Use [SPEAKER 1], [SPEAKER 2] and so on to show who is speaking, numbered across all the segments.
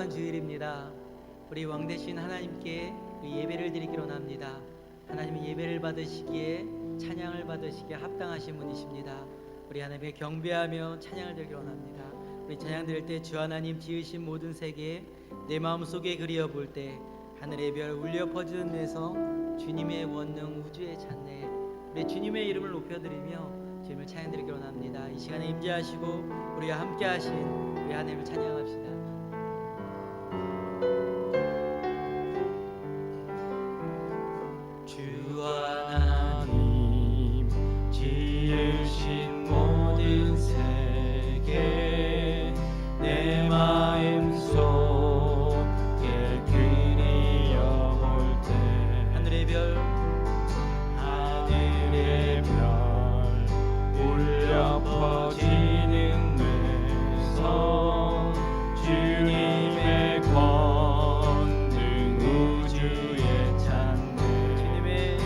[SPEAKER 1] 거룩한 주일입니다. 우리 왕 대신 하나님께 예배를 드리기로 합니다. 하나님은 예배를 받으시기에, 찬양을 받으시기에 합당하신 분이십니다. 우리 하나님께 경배하며 찬양을 드리기로 합니다. 우리 찬양 드릴 때 주 하나님 지으신 모든 세계 내 마음속에 그리어볼 때 하늘의 별 울려 퍼지는 데서 주님의 원능 우주의 찬내, 우리 주님의 이름을 높여드리며 주님을 찬양드리기로 합니다. 이 시간에 임재하시고 우리와 함께 하신 우리 하나님을 찬양합시다. 주 하나님 지으신 모든 세계 내 마음속에 그리어볼 때 하늘의 별 울려 퍼지는 데서 주님의 권능 우주의 찬내,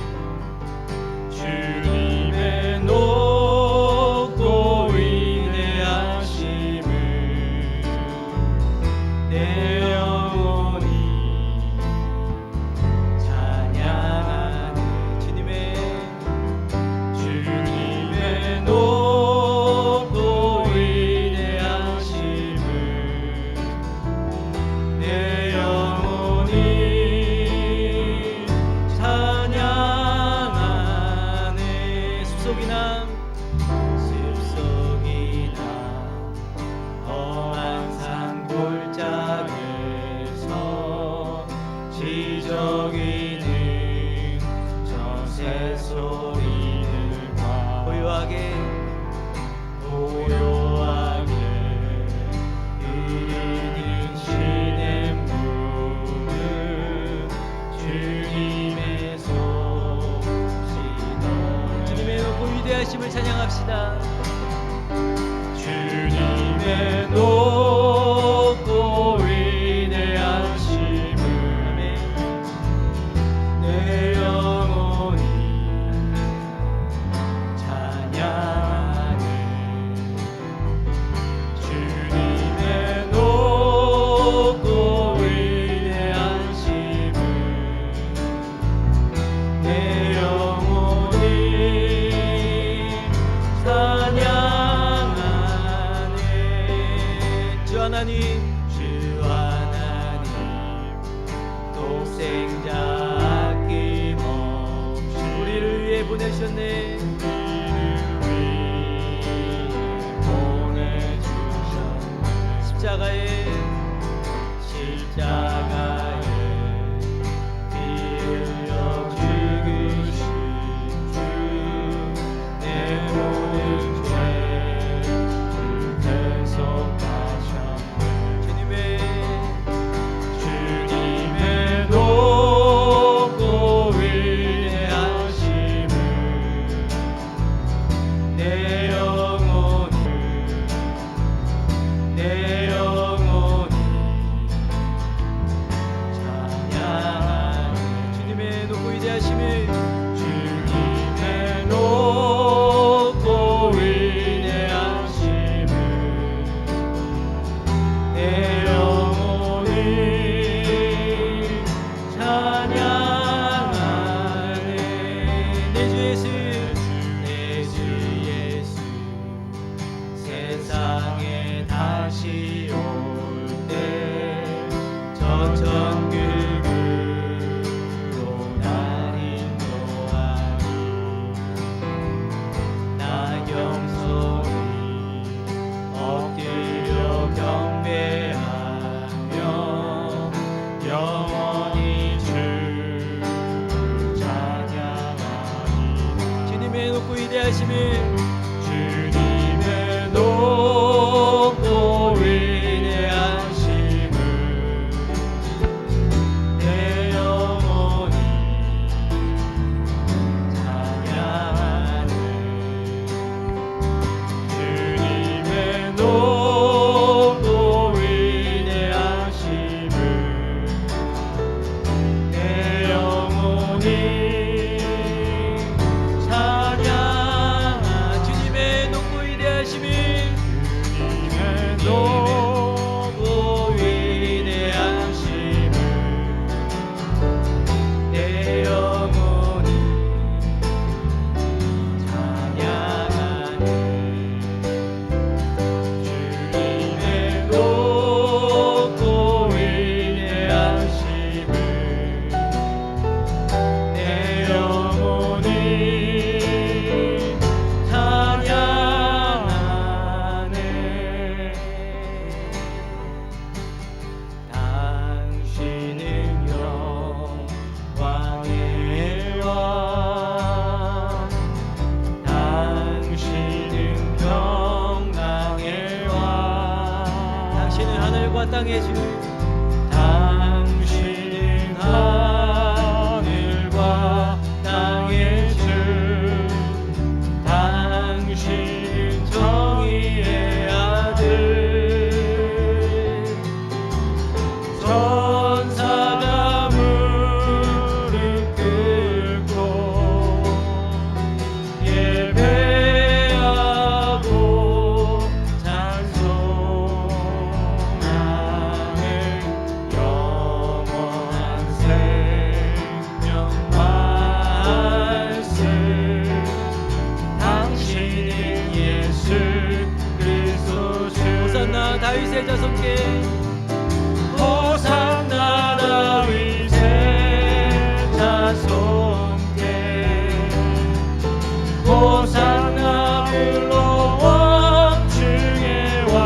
[SPEAKER 1] 주님의 높고 위대하심을 내 영혼이 찬양하네. 주님의 높고 위대하심을 내 영혼이 찬양하네. 숲속이나 험한 산 골짜기에서 지저귀는 저 새소리들과 고요하게 흐르는 시냇물은 주님의 소식, 주님의 높고 위대하심을 찬양합시다. 주님의 높고 위대하심을 내 영혼이 찬양하네. 주님의 높고 위대하심을 내 영혼이 찬양하네. 주 하나님 독생자 아낌없이 우리를 위해 보내셨네. 십자가에 피 흘려 죽으신 주 내 모든 죄를 대속하셨네. 주님의 높고 위대하심을 내 영혼이 찬양하네. 주님의 높고 위대하심을 내 영혼이 찬양하네. 내 주 예수 세상에 다시 올 때 저 천국으로 날 인도하리. 나 영소리 엎드려 경배하며 영원히 주를 찬양하리. 주님의 높고 위대하심을 내 영혼이 찬양하네. 주님의 높고 위대하심을 내 영혼이 찬양하네. 주님 땅의 주.
[SPEAKER 2] 당신은 하늘과 땅의 주, 당신은 정의의 아들. 천사가 무릎 꿇고 예배하고 찬송하는 영원한 생명 말씀. 당신은 예수 그리스도 주.
[SPEAKER 1] 호산나 다윗의 자손께.
[SPEAKER 2] 호산나 다윗의 자손께. 호산나 불러 왕중의 왕.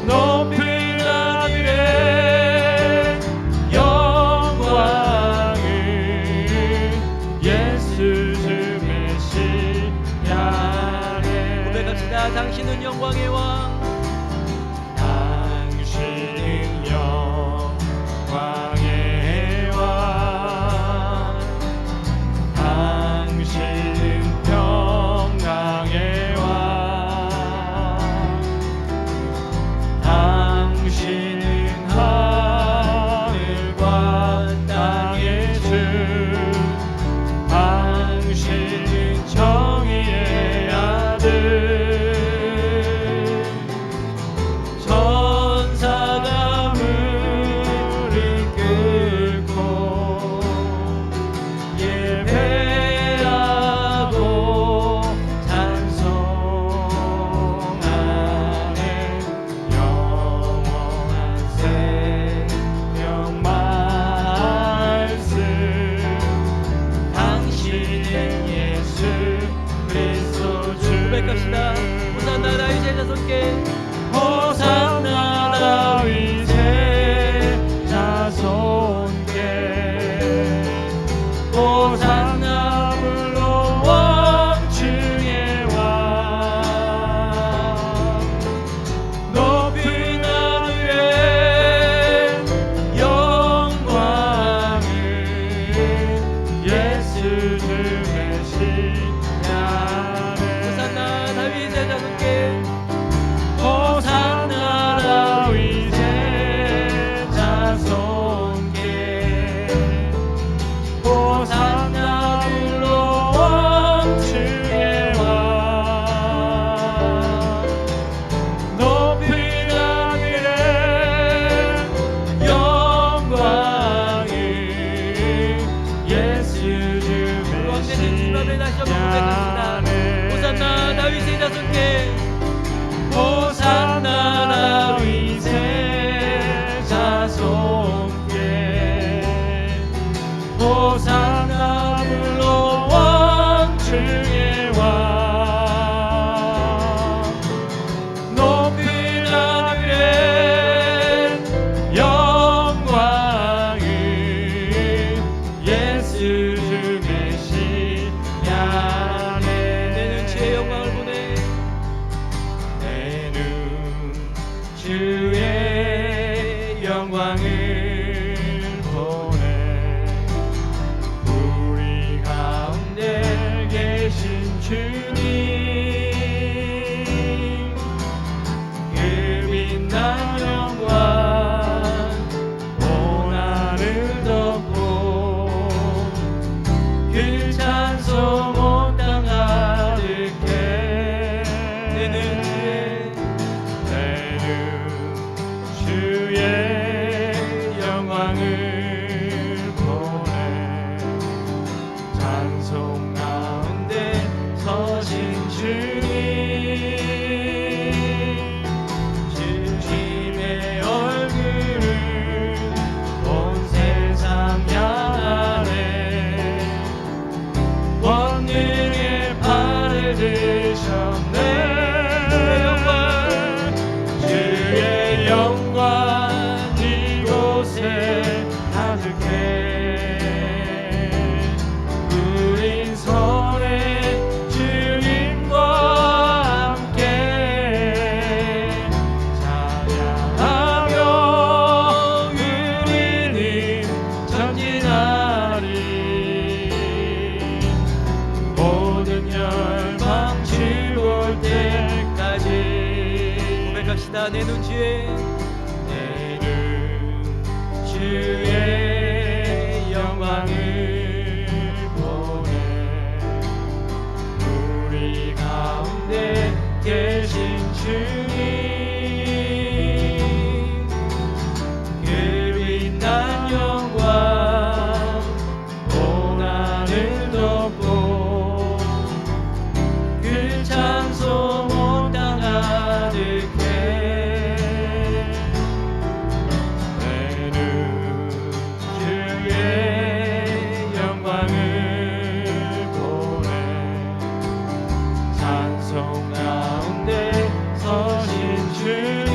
[SPEAKER 2] 높이라 그의 영광을 예수 주 메시아네.
[SPEAKER 1] 고백합시다. 당신은 영광의 왕.
[SPEAKER 2] 당신은 영광의 왕. 당신은 평강의 왕. 당신은 하늘과 땅의 주. 당신은 정의의 아들. 천사가 무릎 꿇고 예배하고 찬송하는 영원한 생명 말씀. 당신은 예수 그리스도 주.
[SPEAKER 1] 고백합시다. 호산나 다윗의 자손께.
[SPEAKER 2] 호산나 다윗의 자손께. 호산나 불러 왕중의 왕. 높이나 그의 영광을 예수 주 메시아네.
[SPEAKER 1] 호산나 다윗의 자손께.
[SPEAKER 2] 호산나 다윗의 자손께. 호산나 불러 왕중의 왕. 높이라 그의 영광을 예수 주
[SPEAKER 1] 왕되신 주 앞에 다시 한번 고백합시다. 호산나
[SPEAKER 2] 메시아네.
[SPEAKER 1] 다윗의 자손께.
[SPEAKER 2] 호산나 다윗의 자손께. 호산나 불러 왕중의 왕. 높이라 그의 영광을 예수 주 메시아네.
[SPEAKER 1] 내는 주의 영광을 보내.
[SPEAKER 2] 내는 주의 영광을 보내. 우리 가운데 계신
[SPEAKER 1] 고백합시다. 내 눈 주의
[SPEAKER 2] 내 눈 주의 영광을 보네. 우리 가운데 계신 주님, 그 빛난 영광 온 하늘 덮고 그 찬송 온 땅 가득해. 내 눈 주의 영광을 보네. 찬송 가운데 서신 주님,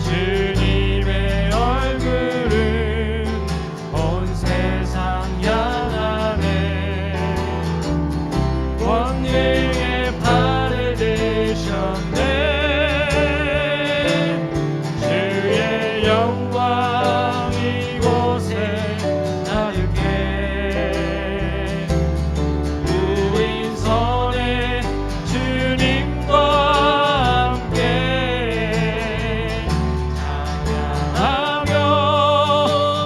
[SPEAKER 2] 주님의 얼굴은 온 세상 향하네. 권능의 발을 드셨네. 주의 영광 이곳에 나르게. 우린 선에 주님과 함께 찬양하며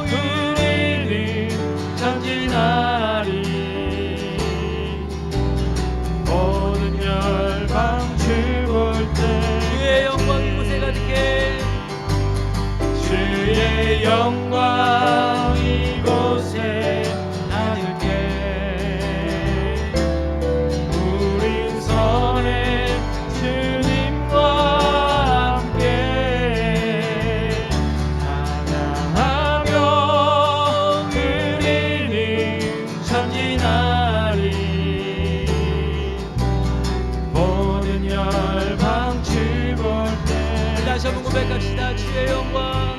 [SPEAKER 2] 우리는 전진하리. 모든 열방 주볼 때
[SPEAKER 1] 주의 영광 이곳에 가득해.
[SPEAKER 2] 주의 영광 이곳에 가득해. 우린 선에 주님과 함께 찬양하며 우리는 전진하리. 모든 열방 주볼 때
[SPEAKER 1] 다시 한번 고백합시다. 주의 영광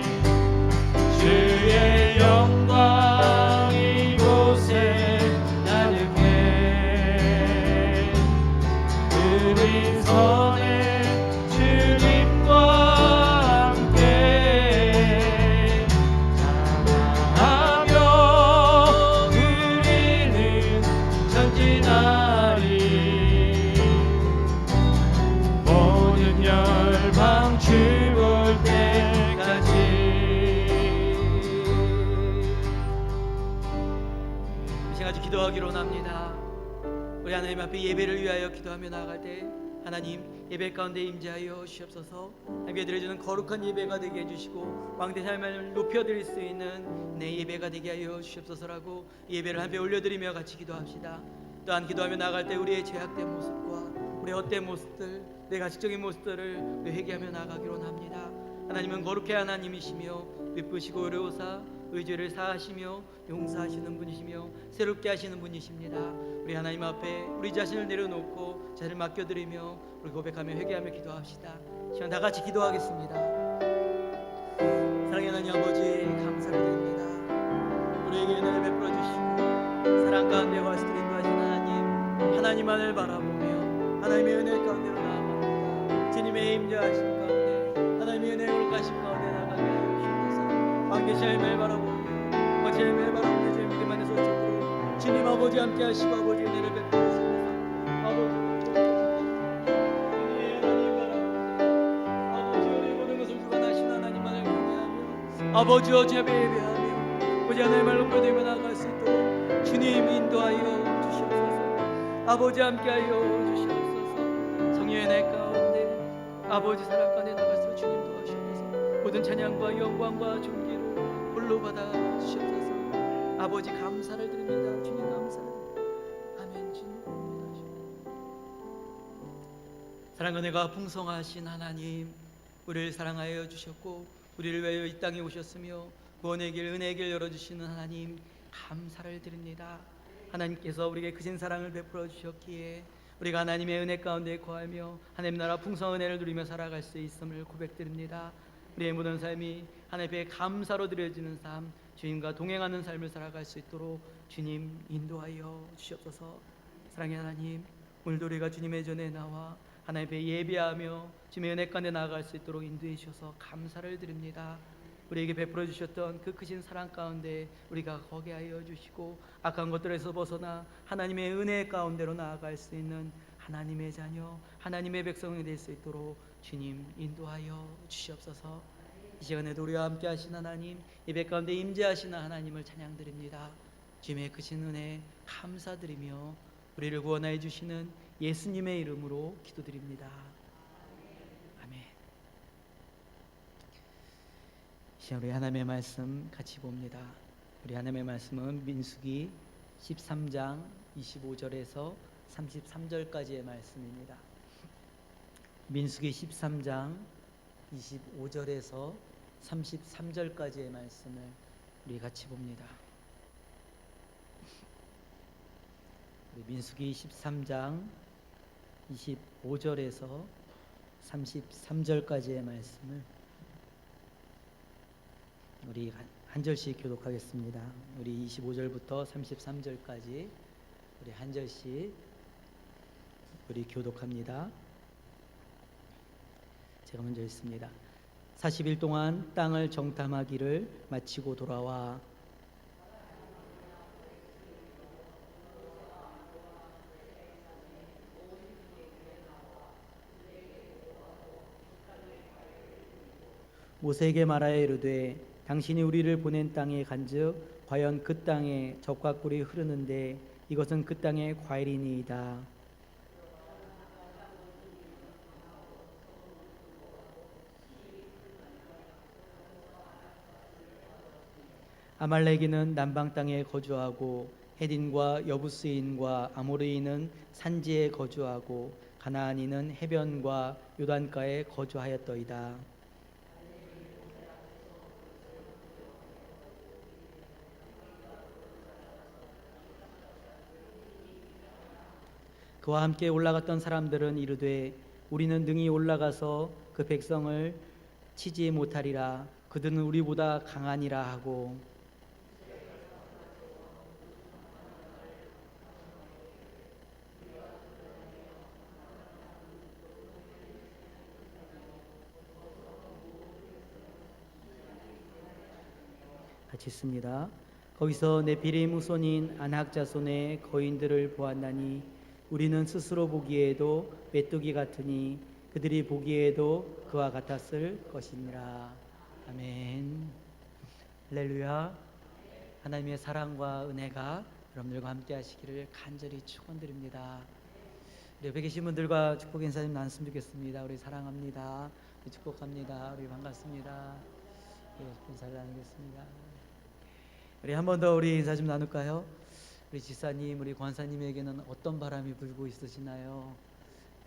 [SPEAKER 2] 주의 영광 이곳에 가득해. 우린 선에 주님과 함께 찬양하며 우리는 전진하리. 모든 열방 주볼 때까지.
[SPEAKER 1] 이 시간 아주 기도하기로 원합니다. 우리 하나님 앞에 예배를 위하여 기도하며 나아갈 때 하나님 예배 가운데 임재하여 주시옵소서. 함께 드려주는 거룩한 예배가 되게 해주시고 왕대 삶을 높여드릴 수 있는 내 예배가 되게 하여 주시옵소서라고 예배를 함께 올려드리며 같이 기도합시다. 또한 기도하며 나아갈 때 우리의 죄악된 모습과 우리의 헛된 모습들, 내 가식적인 모습들을 회개하며 나아가기로 원합니다. 하나님은 거룩해 하나님이시며 예쁘시고 의로우사 의죄를 사하시며 용서하시는 분이시며 새롭게 하시는 분이십니다. 우리 하나님 앞에 우리 자신을 내려놓고 자를 맡겨드리며 우리 고백하며 회개하며 기도합시다. 시간 다 같이 기도하겠습니다. 사랑의 하나님 아버지 감사를 드립니다. 우리에게 은혜를 베풀어 주시고 사랑 가운데 거스를 인도하신 하나님만을 바라보며 하나님의 은혜 가운데로 나아갑니다. 주님의 임재하심 가운데 하나님의 은혜 거룩하심 가운데 나가게 하여 주옵소서. 왕계시 하나님을 바라보며 왕계시 하나님을 바라보며 주의 믿음 안에서 저도 주님 아버지 함께 하시고 아버지 은혜를 베풀어 주옵소서. 아버지 은혜의 하나님 바라보며 아버지 은혜의 모든 것을 주관하신 하나님만을 경외하며 아버지와 주님의 예배하며 아버지 하나님을 높여드리며 나아갈 수 있도록 주님 인도하여 아버지 함께하여 주시옵소서. 성령의 내 가운데 아버지 사랑 가운데 나갈수록 주님 도와주셔서 모든 찬양과 영광과 존귀를 홀로 받아 주시옵소서. 아버지 감사를 드립니다. 주님 감사를 드립니다. 아멘. 주님 사랑과 은혜가 풍성하신 하나님, 우리를 사랑하여 주셨고 우리를 위하여 이 땅에 오셨으며 구원의 길 은혜의 길 열어주시는 하나님 감사를 드립니다. 하나님께서 우리에게 크신 사랑을 베풀어 주셨기에 우리가 하나님의 은혜 가운데 거하며 하나님 나라 풍성한 은혜를 누리며 살아갈 수 있음을 고백드립니다. 우리의 모든 삶이 하나님 앞에 감사로 드려지는 삶, 주님과 동행하는 삶을 살아갈 수 있도록 주님 인도하여 주시옵소서. 사랑의 하나님, 오늘도 우리가 주님의 전에 나와 하나님 앞에 예배하며 주님의 은혜 가운데 나아갈 수 있도록 인도해 주셔서 감사를 드립니다. 우리에게 베풀어 주셨던 그 크신 사랑 가운데 우리가 거기 하여 주시고 악한 것들에서 벗어나 하나님의 은혜 가운데로 나아갈 수 있는 하나님의 자녀, 하나님의 백성이 될 수 있도록 주님 인도하여 주시옵소서. 이 시간에도 우리와 함께 하신 하나님, 예배 가운데 임재하시는 하나님을 찬양드립니다. 주님의 크신 은혜 감사드리며 우리를 구원하여 주시는 예수님의 이름으로 기도드립니다. 아멘. 시간 우리 하나님의 말씀 같이 봅니다. 우리 하나님의 말씀은 민수기 13장 25절에서 33절까지의 말씀입니다. 민수기 13장 25절에서 33절까지의 말씀을 우리 같이 봅니다. 우리 민수기 13장 25절에서 33절까지의 말씀을 우리 한 절씩 교독하겠습니다. 우리 25절부터 33절까지 우리 한 절씩 우리 교독합니다. 제가 먼저 읽습니다. 40일 동안 땅을 정탐하기를 마치고 돌아와 모세에게 말하여 이르되 당신이 우리를 보낸 땅에 간즉 과연 그 땅에 젖과 꿀이 흐르는데 이것은 그 땅의 과일이니이다. 아말렉인은 남방 땅에 거주하고 헤딘과 여부스인과 아모르인은 산지에 거주하고 가나안인은 해변과 요단가에 거주하였더이다. 그와 함께 올라갔던 사람들은 이르되 우리는 능히 올라가서 그 백성을 치지 못하리라. 그들은 우리보다 강하니라 하고 같이 있습니다. 거기서 네피림 후손인 아낙 자손의 거인들을 보았나니 우리는 스스로 보기에도 메뚜기 같으니 그들이 보기에도 그와 같았을 것이니라. 아멘. 할렐루야. 하나님의 사랑과 은혜가 여러분들과 함께 하시기를 간절히 축원드립니다. 우리 옆에 계신 분들과 축복 인사 좀 나눴으면 좋겠습니다. 우리 사랑합니다. 우리 축복합니다. 우리 반갑습니다. 인사를 나누겠습니다. 우리 한 번 더 우리 인사 좀 나눌까요? 우리 지사님, 우리 권사님에게는 어떤 바람이 불고 있으시나요?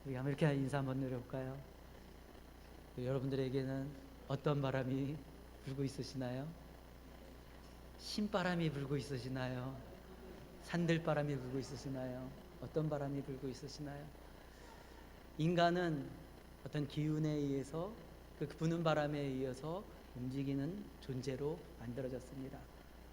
[SPEAKER 1] 우리 이렇게 인사 한번 드려볼까요? 여러분들에게는 어떤 바람이 불고 있으시나요? 신바람이 불고 있으시나요? 산들바람이 불고 있으시나요? 어떤 바람이 불고 있으시나요? 인간은 어떤 기운에 의해서 그 부는 바람에 의해서 움직이는 존재로 만들어졌습니다.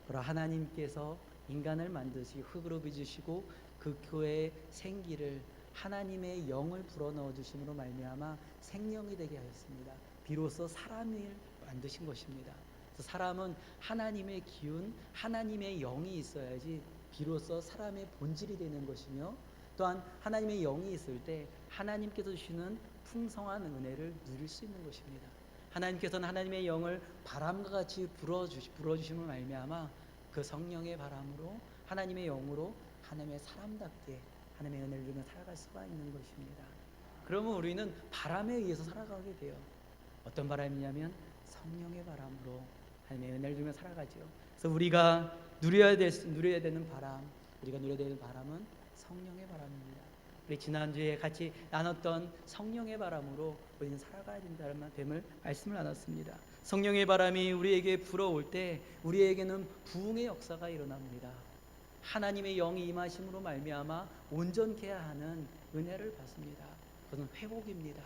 [SPEAKER 1] 그러나 하나님께서 인간을 만드시고 흙으로 빚으시고 그 교회의 생기를 하나님의 영을 불어넣어 주심으로 말미암아 생명이 되게 하였습니다. 비로소 사람을 만드신 것입니다. 그래서 사람은 하나님의 기운, 하나님의 영이 있어야지 비로소 사람의 본질이 되는 것이며 또한 하나님의 영이 있을 때 하나님께서 주시는 풍성한 은혜를 누릴 수 있는 것입니다. 하나님께서는 하나님의 영을 바람과 같이 불어주심을 말미암아 그 성령의 바람으로 하나님의 영으로 하나님의 사람답게 하나님의 은혜를 누리며 살아갈 수가 있는 것입니다. 그러면 우리는 바람에 의해서 살아가게 돼요. 어떤 바람이냐면 성령의 바람으로 하나님의 은혜를 누리며 살아가죠. 그래서 우리가 누려야 되는 바람, 우리가 누려야 되는 바람은 성령의 바람입니다. 우리 지난주에 같이 나눴던 성령의 바람으로 우리는 살아가야 된다는 됨을 말씀을 나눴습니다. 성령의 바람이 우리에게 불어올 때 우리에게는 부흥의 역사가 일어납니다. 하나님의 영이 임하심으로 말미암아 온전케 하는 은혜를 받습니다. 그것은 회복입니다.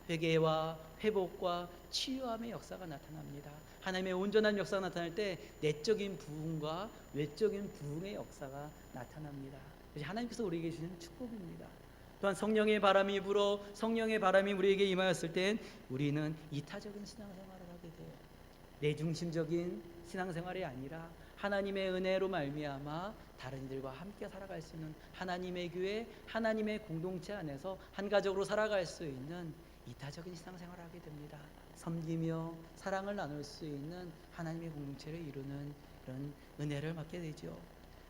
[SPEAKER 1] 회개와 회복과 치유함의 역사가 나타납니다. 하나님의 온전한 역사가 나타날 때 내적인 부흥과 외적인 부흥의 역사가 나타납니다. 하나님께서 우리에게 주시는 축복입니다. 또한 성령의 바람이 불어 성령의 바람이 우리에게 임하였을 땐 우리는 이타적인 신앙생활을 하게 돼요. 내중심적인 신앙생활이 아니라 하나님의 은혜로 말미암아 다른 이들과 함께 살아갈 수 있는 하나님의 교회, 하나님의 공동체 안에서 한 가족으로 살아갈 수 있는 이타적인 신앙생활을 하게 됩니다. 섬기며 사랑을 나눌 수 있는 하나님의 공동체를 이루는 이런 은혜를 받게 되죠.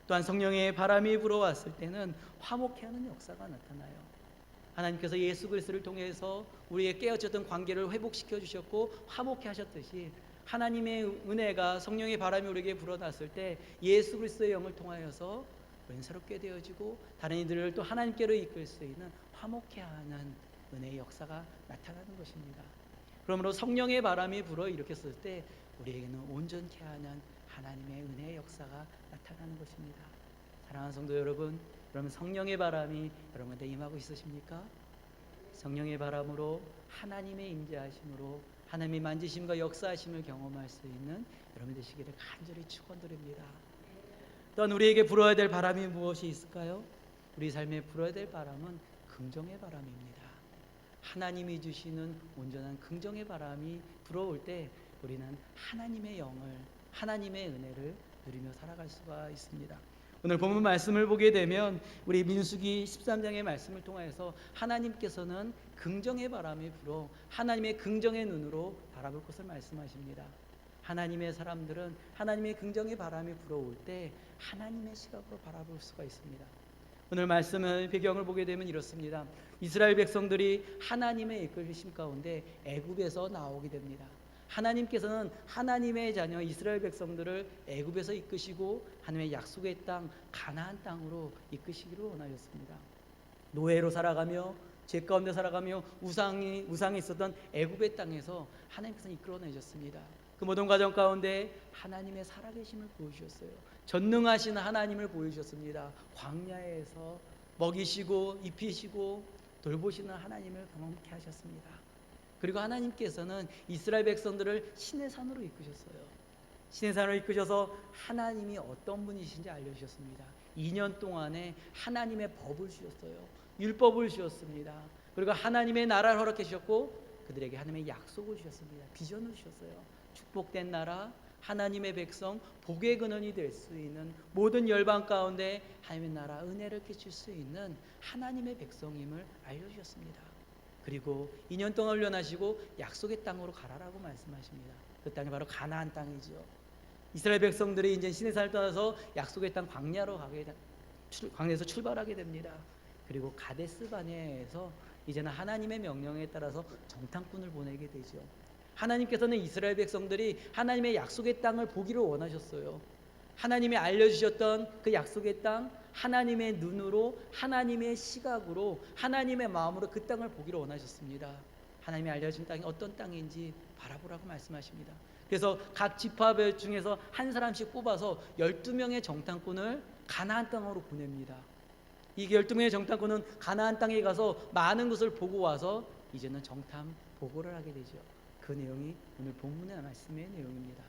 [SPEAKER 1] 또한 성령의 바람이 불어왔을 때는 화목해 하는 역사가 나타나요. 하나님께서 예수 그리스도를 통해서 우리의 깨어졌던 관계를 회복시켜 주셨고 화목해 하셨듯이 하나님의 은혜가 성령의 바람이 우리에게 불어났을 때 예수 그리스도의 영을 통하여서 우리는 새롭게 되어지고 다른 이들을 또 하나님께로 이끌 수 있는 화목해 하는 은혜의 역사가 나타나는 것입니다. 그러므로 성령의 바람이 불어 일으켰을 때 우리에게는 온전케 하는 하나님의 은혜의 역사가 나타나는 것입니다. 사랑하는 성도 여러분, 그러면 성령의 바람이 여러분한테 임하고 있으십니까? 성령의 바람으로 하나님의 임재하심으로 하나님의 만지심과 역사하심을 경험할 수 있는 여러분 되시기를 간절히 축원드립니다. 또한 우리에게 불어야 될 바람이 무엇이 있을까요? 우리 삶에 불어야 될 바람은 긍정의 바람입니다. 하나님이 주시는 온전한 긍정의 바람이 불어올 때 우리는 하나님의 영을, 하나님의 은혜를 누리며 살아갈 수가 있습니다. 오늘 본문 말씀을 보게 되면 우리 민수기 13장의 말씀을 통해서 하나님께서는 긍정의 바람이 불어 하나님의 긍정의 눈으로 바라볼 것을 말씀하십니다. 하나님의 사람들은 하나님의 긍정의 바람이 불어올 때 하나님의 시각으로 바라볼 수가 있습니다. 오늘 말씀을 배경을 보게 되면 이렇습니다. 이스라엘 백성들이 하나님의 이끌리심 가운데 애굽에서 나오게 됩니다. 하나님께서는 하나님의 자녀 이스라엘 백성들을 애굽에서 이끄시고 하나님의 약속의 땅 가나안 땅으로 이끄시기를 원하셨습니다. 노예로 살아가며 죄 가운데 살아가며 우상이 있었던 애굽의 땅에서 하나님께서 이끌어내셨습니다. 그 모든 과정 가운데 하나님의 살아계심을 보여주셨어요. 전능하신 하나님을 보여주셨습니다. 광야에서 먹이시고 입히시고 돌보시는 하나님을 경험케 하셨습니다. 그리고 하나님께서는 이스라엘 백성들을 신의 산으로 이끄셨어요. 신의 산으로 이끄셔서 하나님이 어떤 분이신지 알려주셨습니다. 2년 동안에 하나님의 법을 주셨어요. 율법을 주셨습니다. 그리고 하나님의 나라를 허락해 주셨고 그들에게 하나님의 약속을 주셨습니다. 비전을 주셨어요. 축복된 나라, 하나님의 백성, 복의 근원이 될 수 있는 모든 열방 가운데 하나님의 나라 은혜를 끼칠 수 있는 하나님의 백성임을 알려주셨습니다. 그리고 2년 동안 훈련하시고 약속의 땅으로 가라라고 말씀하십니다. 그 땅이 바로 가나안 땅이죠. 이스라엘 백성들이 이제 시내산을 떠나서 약속의 땅 광야에서 출발하게 됩니다. 그리고 가데스 바네아에서 이제는 하나님의 명령에 따라서 정탐꾼을 보내게 되죠. 하나님께서는 이스라엘 백성들이 하나님의 약속의 땅을 보기를 원하셨어요. 하나님이 알려주셨던 그 약속의 땅, 하나님의 눈으로, 하나님의 시각으로, 하나님의 마음으로 그 땅을 보기를 원하셨습니다. 하나님이 알려준 땅이 어떤 땅인지 바라보라고 말씀하십니다. 그래서 각 지파별 중에서 한 사람씩 뽑아서 12명의 정탐꾼을 가나안 땅으로 보냅니다. 이 12명의 정탐꾼은 가나안 땅에 가서 많은 것을 보고 와서 이제는 정탐 보고를 하게 되죠. 그 내용이 오늘 본문의 말씀의 내용입니다.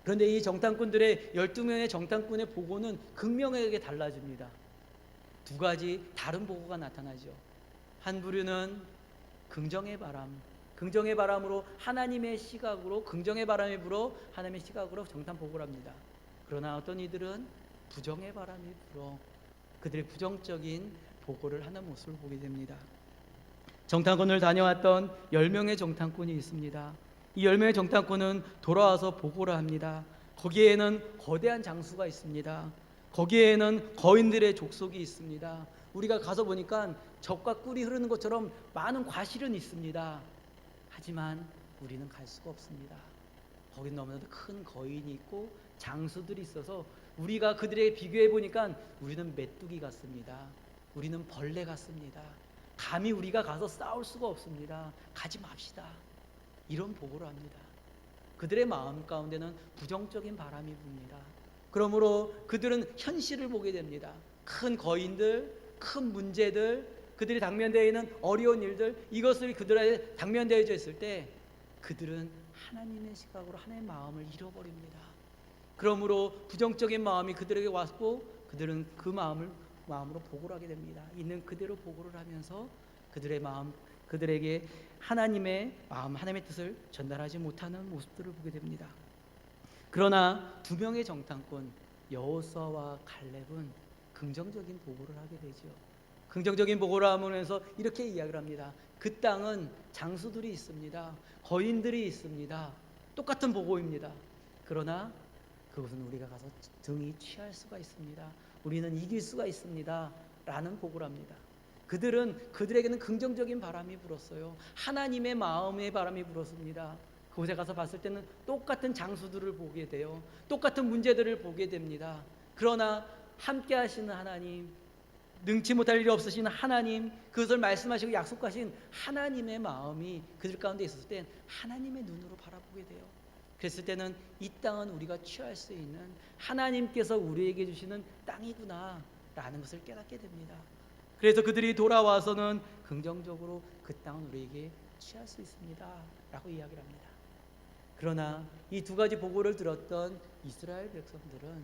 [SPEAKER 1] 그런데 이 정탐꾼들의 12명의 정탐꾼의 보고는 극명하게 달라집니다. 두 가지 다른 보고가 나타나죠. 한 부류는 긍정의 바람으로 하나님의 시각으로 긍정의 바람이 불어 하나님의 시각으로 정탐 보고를 합니다. 그러나 어떤 이들은 부정의 바람이 불어 그들의 부정적인 보고를 하는 모습을 보게 됩니다. 정탐꾼을 다녀왔던 10명의 정탐꾼이 있습니다. 이 10명의 정탐꾼은 돌아와서 보고를 합니다. 거기에는 거대한 장수가 있습니다. 거기에는 거인들의 족속이 있습니다. 우리가 가서 보니까 젖과 꿀이 흐르는 것처럼 많은 과실은 있습니다. 하지만 우리는 갈 수가 없습니다. 거기 너무나도 큰 거인이 있고 장수들이 있어서 우리가 그들에게 비교해 보니까 우리는 메뚜기 같습니다. 우리는 벌레 같습니다. 감히 우리가 가서 싸울 수가 없습니다. 가지 맙시다. 이런 보고를 합니다. 그들의 마음 가운데는 부정적인 바람이 붑니다. 그러므로 그들은 현실을 보게 됩니다. 큰 거인들, 큰 문제들, 그들이 당면되어 있는 어려운 일들, 이것을 그들에게 당면되어져 있을 때 그들은 하나님의 시각으로 하나님의 마음을 잃어버립니다. 그러므로 부정적인 마음이 그들에게 왔고 그들은 그 마음으로 보고를 하게 됩니다. 있는 그대로 보고를 하면서 그들의 마음, 그들에게 하나님의 마음, 하나님의 뜻을 전달하지 못하는 모습들을 보게 됩니다. 그러나 두 명의 정탐꾼 여호수아와 갈렙은 긍정적인 보고를 하게 되죠. 긍정적인 보고를 하면서 이렇게 이야기를 합니다. 그 땅은 장수들이 있습니다. 거인들이 있습니다. 똑같은 보고입니다. 그러나 그것은 우리가 가서 등이 취할 수가 있습니다. 우리는 이길 수가 있습니다. 라는 보고를 합니다. 그들에게는 긍정적인 바람이 불었어요. 하나님의 마음의 바람이 불었습니다. 그곳에 가서 봤을 때는 똑같은 장수들을 보게 돼요. 똑같은 문제들을 보게 됩니다. 그러나 함께 하시는 하나님, 능치 못할 일이 없으신 하나님, 그것을 말씀하시고 약속하신 하나님의 마음이 그들 가운데 있었을 땐 하나님의 눈으로 바라보게 돼요. 그랬을 때는 이 땅은 우리가 취할 수 있는 하나님께서 우리에게 주시는 땅이구나 라는 것을 깨닫게 됩니다. 그래서 그들이 돌아와서는 긍정적으로 그 땅은 우리에게 취할 수 있습니다 라고 이야기를 합니다. 그러나 이 두 가지 보고를 들었던 이스라엘 백성들은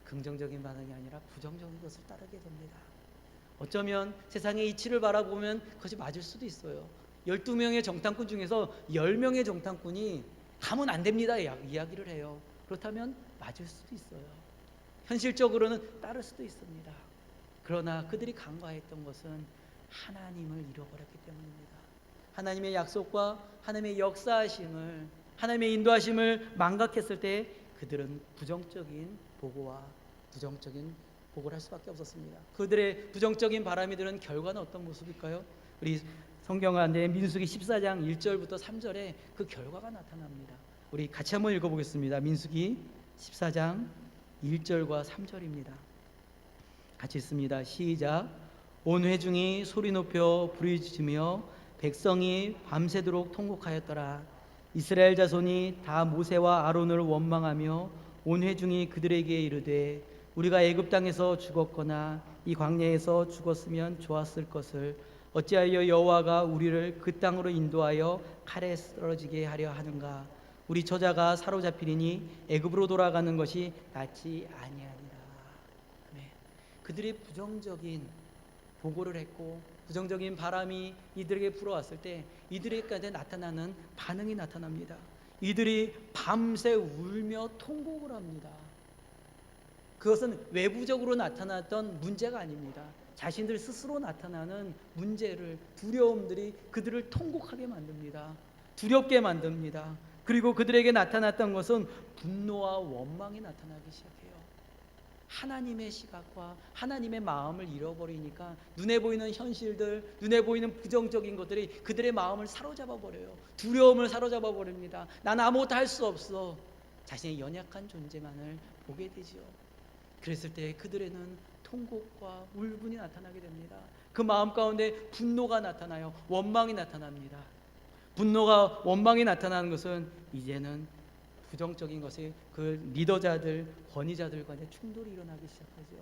[SPEAKER 1] 긍정적인 반응이 아니라 부정적인 것을 따르게 됩니다. 어쩌면 세상의 이치를 바라보면 그것이 맞을 수도 있어요. 12명의 정탐꾼 중에서 10명의 정탐꾼이 가면 안 됩니다 이야기를 해요. 그렇다면 맞을 수도 있어요. 현실적으로는 따를 수도 있습니다. 그러나 그들이 간과했던 것은 하나님을 잃어버렸기 때문입니다. 하나님의 약속과 하나님의 역사하심을, 하나님의 인도하심을 망각했을 때 그들은 부정적인 보고와 부정적인 보고를 할 수밖에 없었습니다. 그들의 부정적인 바람이 드는 결과는 어떤 모습일까요? 우리 성경 안에 민수기 14장 1절부터 3절에 그 결과가 나타납니다. 우리 같이 한번 읽어보겠습니다. 민수기 14장 1절과 3절입니다. 같이 읽습니다. 시작. 온 회중이 소리 높여 부르짖으며 백성이 밤새도록 통곡하였더라. 이스라엘 자손이 다 모세와 아론을 원망하며 온 회중이 그들에게 이르되 우리가 애굽 땅에서 죽었거나 이 광야에서 죽었으면 좋았을 것을 어찌하여 여호와가 우리를 그 땅으로 인도하여 칼에 쓰러지게 하려 하는가. 우리 처자가 사로잡히리니 애굽으로 돌아가는 것이 낫지 아니하니라. 아멘. 그들이 부정적인 보고를 했고 부정적인 바람이 이들에게 불어왔을 때 이들에게 나타나는 반응이 나타납니다. 이들이 밤새 울며 통곡을 합니다. 그것은 외부적으로 나타났던 문제가 아닙니다. 자신들 스스로 나타나는 문제를, 두려움들이 그들을 통곡하게 만듭니다. 두렵게 만듭니다. 그리고 그들에게 나타났던 것은 분노와 원망이 나타나기 시작해요. 하나님의 시각과 하나님의 마음을 잃어버리니까 눈에 보이는 현실들, 눈에 보이는 부정적인 것들이 그들의 마음을 사로잡아 버려요. 두려움을 사로잡아 버립니다. 난 아무것도 할 수 없어. 자신의 연약한 존재만을 보게 되지요. 그랬을 때 그들에는 통곡과 울분이 나타나게 됩니다. 그 마음 가운데 분노가 나타나요. 원망이 나타납니다. 분노가 원망이 나타나는 것은 이제는 부정적인 것이 그 리더자들, 권위자들 간의 충돌이 일어나기 시작하죠.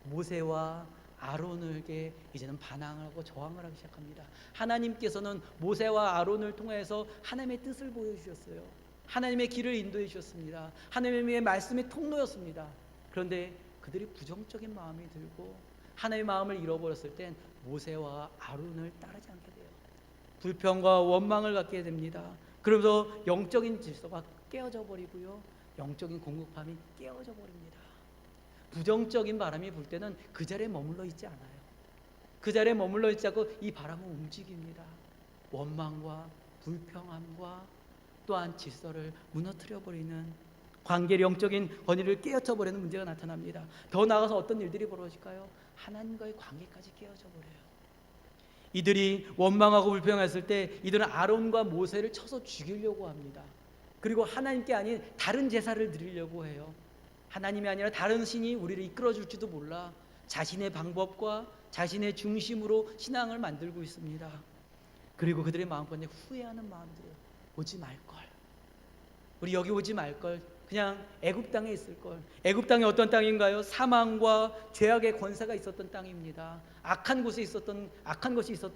[SPEAKER 1] 모세와 아론에게 이제는 반항하고 저항을 하기 시작합니다. 하나님께서는 모세와 아론을 통해서 하나님의 뜻을 보여주셨어요. 하나님의 길을 인도해 주셨습니다. 하나님의 말씀의 통로였습니다. 그런데 그들이 부정적인 마음이 들고 하나님의 마음을 잃어버렸을 땐 모세와 아론을 따르지 않게 돼요. 불평과 원망을 갖게 됩니다. 그러면서 영적인 질서가 깨어져 버리고요, 영적인 공급함이 깨어져 버립니다. 부정적인 바람이 불 때는 그 자리에 머물러 있지 않아요. 그 자리에 머물러 있지 않고 이 바람은 움직입니다. 원망과 불평함과 또한 질서를 무너뜨려 버리는, 관계의 영적인 권위를 깨어져 버리는 문제가 나타납니다. 더 나아가서 어떤 일들이 벌어질까요? 하나님과의 관계까지 깨어져 버려요. 이들이 원망하고 불평했을 때 이들은 아론과 모세를 쳐서 죽이려고 합니다. 그리고 하나님께 아닌 다른 제사를 드리려고 해요. 하나님이 아니라 다른 신이 우리를 이끌어 줄지도 몰라 자신의 방법과 자신의 중심으로 신앙을 만들고 있습니다. 그리고 그들의 마음가운데 후회하는 마음들이에요. 오지 말걸, 우리 여기 오지 말걸, 그냥 애굽 땅에 있을 걸. 애굽 땅이 어떤 땅인가요? 사망과 죄악의 권세가 있었던 땅입니다. 악한 것이 있었던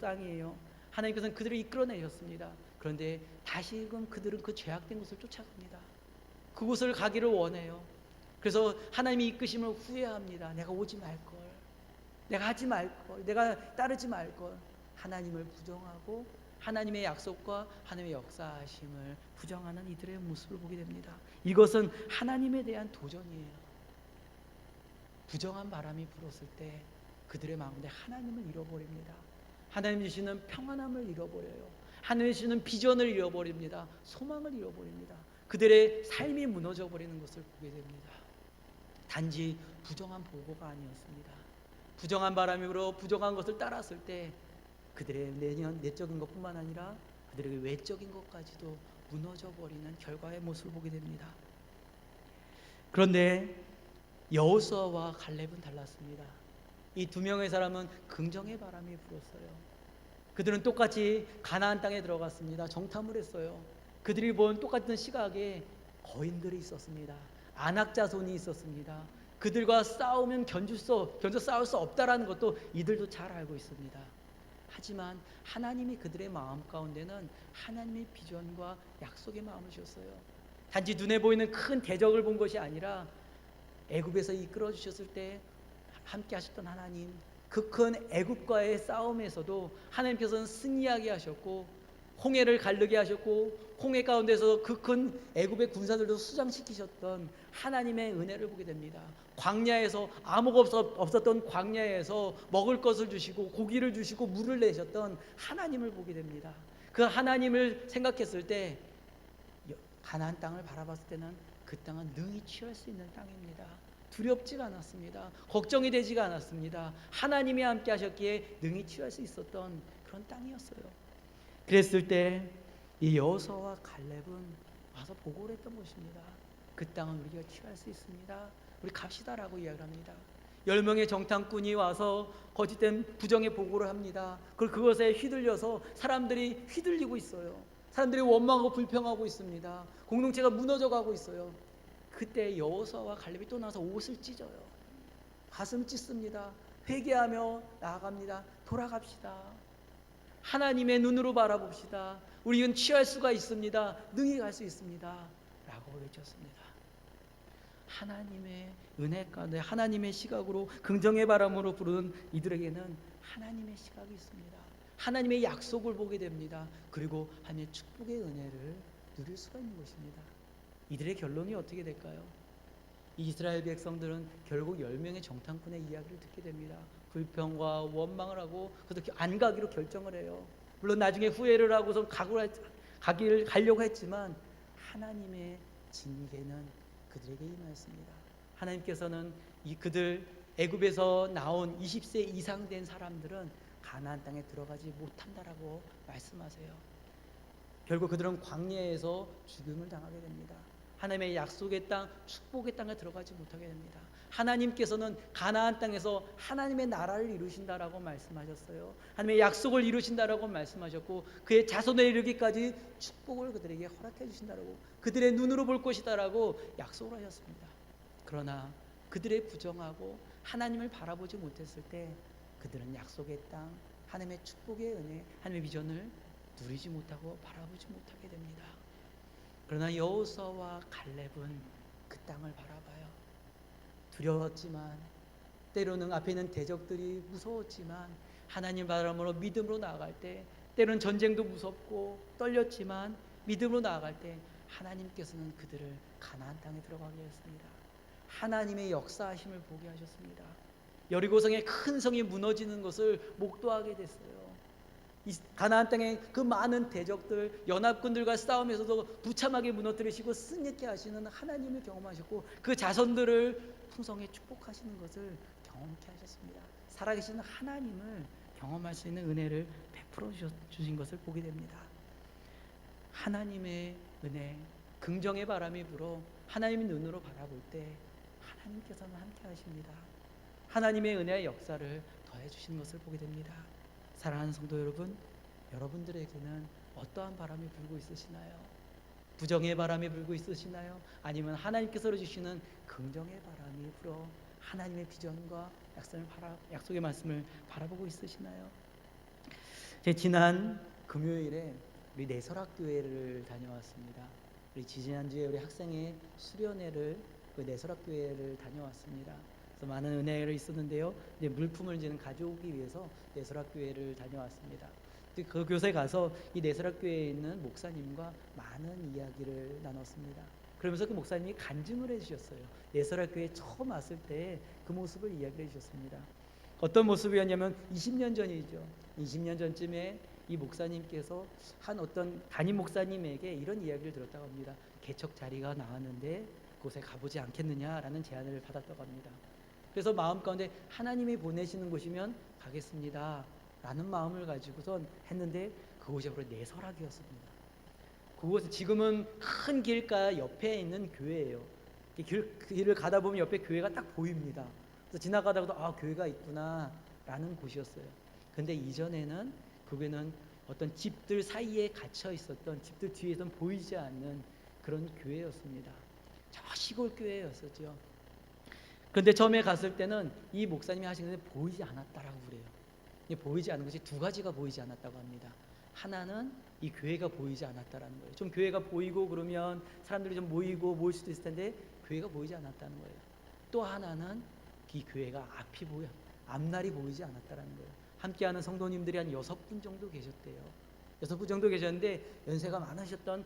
[SPEAKER 1] 땅이에요. 하나님께서는 그들을 이끌어내셨습니다. 그런데 다시금 그들은 그 죄악된 곳을 쫓아갑니다. 그곳을 가기를 원해요. 그래서 하나님이 이끄심을 후회합니다. 내가 오지 말걸, 내가 하지 말걸, 내가 따르지 말걸. 하나님을 부정하고 하나님의 약속과 하나님의 역사하심을 부정하는 이들의 모습을 보게 됩니다. 이것은 하나님에 대한 도전이에요. 부정한 바람이 불었을 때 그들의 마음에 하나님을 잃어버립니다. 하나님 주시는 평안함을 잃어버려요. 하나님 주시는 비전을 잃어버립니다. 소망을 잃어버립니다. 그들의 삶이 무너져 버리는 것을 보게 됩니다. 단지 부정한 보고가 아니었습니다. 부정한 바람이 불어 부정한 것을 따랐을 때 그들의 내적인 것뿐만 아니라 그들의 외적인 것까지도 무너져 버리는 결과의 모습을 보게 됩니다. 그런데 여호수아와 갈렙은 달랐습니다. 이 두 명의 사람은 긍정의 바람이 불었어요. 그들은 똑같이 가나안 땅에 들어갔습니다. 정탐을 했어요. 그들이 본 똑같은 시각에 거인들이 있었습니다. 안악 자손이 있었습니다. 그들과 싸우면 견뎌 싸울 수 없다라는 것도 이들도 잘 알고 있습니다. 하지만 하나님이 그들의 마음 가운데는 하나님의 비전과 약속의 마음을 주셨어요. 단지 눈에 보이는 큰 대적을 본 것이 아니라 애굽에서 이끌어 주셨을 때 함께 하셨던 하나님, 그 큰 애굽과의 싸움에서도 하나님께서는 승리하게 하셨고 홍해를 가르게 하셨고 홍해 가운데서 그 큰 애굽의 군사들도 수장시키셨던 하나님의 은혜를 보게 됩니다. 광야에서 아무것도 없었던 광야에서 먹을 것을 주시고 고기를 주시고 물을 내셨던 하나님을 보게 됩니다. 그 하나님을 생각했을 때 가나안 땅을 바라봤을 때는 그 땅은 능히 취할 수 있는 땅입니다. 두렵지가 않았습니다. 걱정이 되지가 않았습니다. 하나님이 함께 하셨기에 능히 취할 수 있었던 그런 땅이었어요. 그랬을 때 이 여호수아와 갈렙은 와서 보고를 했던 것입니다. 그 땅은 우리가 취할 수 있습니다. 우리 갑시다라고 이야기를 합니다. 10명의 정탐꾼이 와서 거짓된 부정의 보고를 합니다. 그것에 휘둘려서 사람들이 휘둘리고 있어요. 사람들이 원망하고 불평하고 있습니다. 공동체가 무너져가고 있어요. 그때 여호수아와 갈렙이 또 나서 옷을 찢어요. 가슴 찢습니다. 회개하며 나아갑니다. 돌아갑시다. 하나님의 눈으로 바라봅시다. 우리는 취할 수가 있습니다. 능히 갈 수 있습니다. 라고 외쳤습니다. 하나님의 은혜 가운데 하나님의 시각으로 긍정의 바람으로 부르는 이들에게는 하나님의 시각이 있습니다. 하나님의 약속을 보게 됩니다. 그리고 하나님의 축복의 은혜를 누릴 수가 있는 것입니다. 이들의 결론이 어떻게 될까요? 이스라엘 백성들은 결국 10명의 정탐꾼의 이야기를 듣게 됩니다. 불평과 원망을 하고 그것도 안 가기로 결정을 해요. 물론 나중에 후회를 하고서 가려고 했지만 하나님의 징계는 그들에게 임하였습니다. 하나님께서는 그들 애굽에서 나온 20세 이상 된 사람들은 가나안 땅에 들어가지 못한다라고 말씀하세요. 결국 그들은 광야에서 죽음을 당하게 됩니다. 하나님의 약속의 땅, 축복의 땅에 들어가지 못하게 됩니다. 하나님께서는 가나안 땅에서 하나님의 나라를 이루신다라고 말씀하셨어요. 하나님의 약속을 이루신다라고 말씀하셨고 그의 자손에 이르기까지 축복을 그들에게 허락해 주신다라고 그들의 눈으로 볼 것이다라고 약속을 하셨습니다. 그러나 그들의 부정하고 하나님을 바라보지 못했을 때 그들은 약속의 땅, 하나님의 축복의 은혜, 하나님의 비전을 누리지 못하고 바라보지 못하게 됩니다. 그러나 여호수아와 갈렙은 그 땅을 바라봐요. 두려웠지만 때로는 앞에 있는 대적들이 무서웠지만 하나님 바람으로 믿음으로 나아갈 때 때로는 전쟁도 무섭고 떨렸지만 믿음으로 나아갈 때 하나님께서는 그들을 가나안 땅에 들어가게 했습니다. 하나님의 역사하심을 보게 하셨습니다. 여리고성의 큰 성이 무너지는 것을 목도하게 됐어요. 이 가나안 땅의 그 많은 대적들, 연합군들과 싸움에서도 부참하게 무너뜨리시고 승리케 하시는 하나님을 경험하셨고 그 자손들을 풍성히 축복하시는 것을 경험케 하셨습니다. 살아계신 하나님을 경험할 수 있는 은혜를 베풀어 주신 것을 보게 됩니다. 하나님의 은혜, 긍정의 바람이 불어 하나님의 눈으로 바라볼 때 하나님께서는 함께 하십니다. 하나님의 은혜의 역사를 더해 주신 것을 보게 됩니다. 사랑하는 성도 여러분, 여러분들에게는 어떠한 바람이 불고 있으시나요? 부정의 바람이 불고 있으시나요? 아니면 하나님께서 주시는 긍정의 바람이 불어 하나님의 비전과 약속의 말씀을 바라보고 있으시나요? 지난 금요일에 우리 내설학교회를 다녀왔습니다. 우리 지난주에 우리 학생의 수련회를 그 내설학교회를 다녀왔습니다. 그래서 많은 은혜가 있었는데요. 이제 물품을 이제는 가져오기 위해서 내설학교회를 다녀왔습니다. 그 교회에 가서 이 네사렛 교회에 있는 목사님과 많은 이야기를 나눴습니다. 그러면서 그 목사님이 간증을 해주셨어요. 네사렛 교회에 처음 왔을 때 그 모습을 이야기해 주셨습니다. 어떤 모습이었냐면 20년 전이죠. 20년 전쯤에 이 목사님께서 한 어떤 담임 목사님에게 이런 이야기를 들었다고 합니다. 개척 자리가 나왔는데 그곳에 가보지 않겠느냐라는 제안을 받았다고 합니다. 그래서 마음 가운데 하나님이 보내시는 곳이면 가겠습니다 라는 마음을 가지고선 했는데 그곳이 바로 네사렛이었습니다. 그곳에 지금은 큰 길가 옆에 있는 교회예요. 길을 가다 보면 옆에 교회가 딱 보입니다. 그래서 지나가다가도 교회가 있구나 라는 곳이었어요. 근데 이전에는 그게는 어떤 집들 사이에 갇혀 있었던, 집들 뒤에선 보이지 않는 그런 교회였습니다. 저 시골 교회였었죠. 그런데 처음에 갔을 때는 이 목사님이 하시는데 보이지 않았다라고 그래요. 보이지 않은 것이 두 가지가 보이지 않았다고 합니다. 하나는 이 교회가 보이지 않았다라는 거예요. 좀 교회가 보이고 그러면 사람들이 좀 모일 수도 있을 텐데 교회가 보이지 않았다는 거예요. 또 하나는 이 교회가 앞날이 보이지 않았다라는 거예요. 함께하는 성도님들이 한 6분 정도 계셨대요. 6분 정도 계셨는데 연세가 많으셨던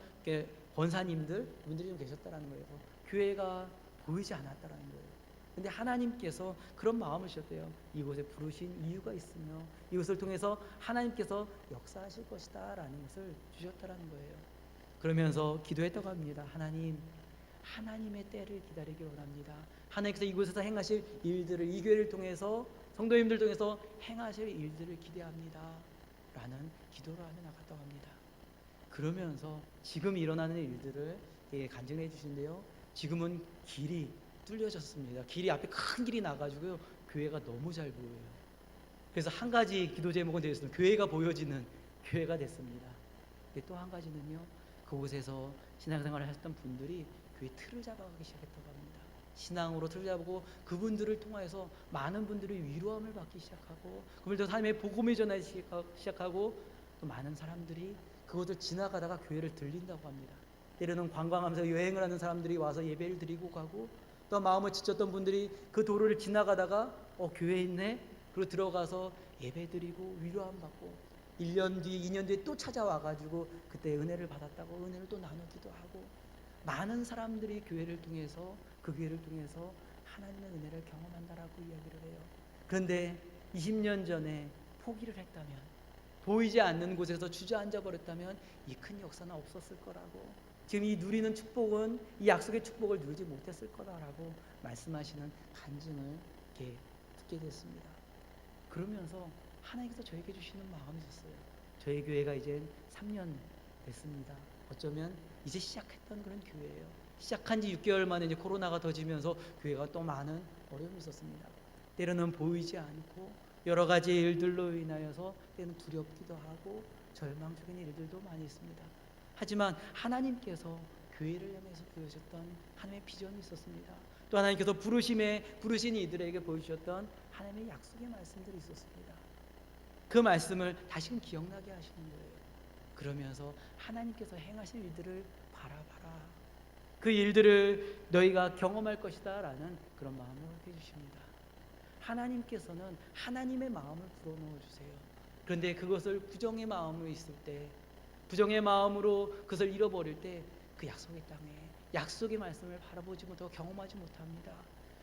[SPEAKER 1] 권사님들 분들이 좀 계셨다라는 거예요. 교회가 보이지 않았다라는 거예요. 근데 하나님께서 그런 마음을 주셨대요. 이곳에 부르신 이유가 있으며 이것을 통해서 하나님께서 역사하실 것이다 라는 것을 주셨다라는 거예요. 그러면서 기도했다고 합니다. 하나님의 때를 기다리기 원합니다. 하나님께서 이곳에서 행하실 일들을, 이 교회를 통해서 성도님들 통해서 행하실 일들을 기대합니다 라는 기도를 하며 나갔다고 합니다. 그러면서 지금 일어나는 일들을 간증해 주시는데요, 지금은 길이 뚫려졌습니다. 길이 앞에 큰 길이 나가지고요, 교회가 너무 잘 보여요. 그래서 한 가지 기도 제목은 되었습니다. 교회가 보여지는 교회가 됐습니다. 또 한 가지는요, 그곳에서 신앙생활을 하셨던 분들이 교회 틀을 잡아가기 시작했다고 합니다. 신앙으로 틀을 잡고 그분들을 통해서 많은 분들이 위로함을 받기 시작하고, 그분들 하나님의 복음을 전하기 시작하고, 또 많은 사람들이 그것을 지나가다가 교회를 들린다고 합니다. 때로는 관광하면서 여행을 하는 사람들이 와서 예배를 드리고 가고, 또 마음을 지쳤던 분들이 그 도로를 지나가다가 교회에 있네? 그리고 들어가서 예배 드리고 위로함 받고, 1년 뒤 2년 뒤에 또 찾아와가지고 그때 은혜를 받았다고 은혜를 또 나누기도 하고, 많은 사람들이 교회를 통해서, 그 교회를 통해서 하나님의 은혜를 경험한다라고 이야기를 해요. 그런데 20년 전에 포기를 했다면, 보이지 않는 곳에서 주저앉아 버렸다면 이 큰 역사는 없었을 거라고, 지금 이 누리는 축복은, 이 약속의 축복을 누리지 못했을 거다라고 말씀하시는 간증을 이렇게 듣게 됐습니다. 그러면서 하나님께서 저에게 주시는 마음이 있었어요. 저희 교회가 이제 3년 됐습니다. 어쩌면 이제 시작했던 그런 교회예요. 시작한 지 6개월 만에 이제 코로나가 터지면서 교회가 또 많은 어려움이 있었습니다. 때로는 보이지 않고 여러 가지 일들로 인하여서 때로는 두렵기도 하고 절망적인 일들도 많이 있습니다. 하지만 하나님께서 교회를 향해서 보여주셨던 하나님의 비전이 있었습니다. 또 하나님께서 부르신 이들에게 보여주셨던 하나님의 약속의 말씀들이 있었습니다. 그 말씀을 다시금 기억나게 하시는 거예요. 그러면서 하나님께서 행하실 일들을 바라봐라, 그 일들을 너희가 경험할 것이다 라는 그런 마음을 해주십니다. 하나님께서는 하나님의 마음을 불어넣어 주세요. 그런데 그것을 부정의 마음으로 있을 때, 부정의 마음으로 그것을 잃어버릴 때 그 약속의 땅에 약속의 말씀을 바라보지 못하고 경험하지 못합니다.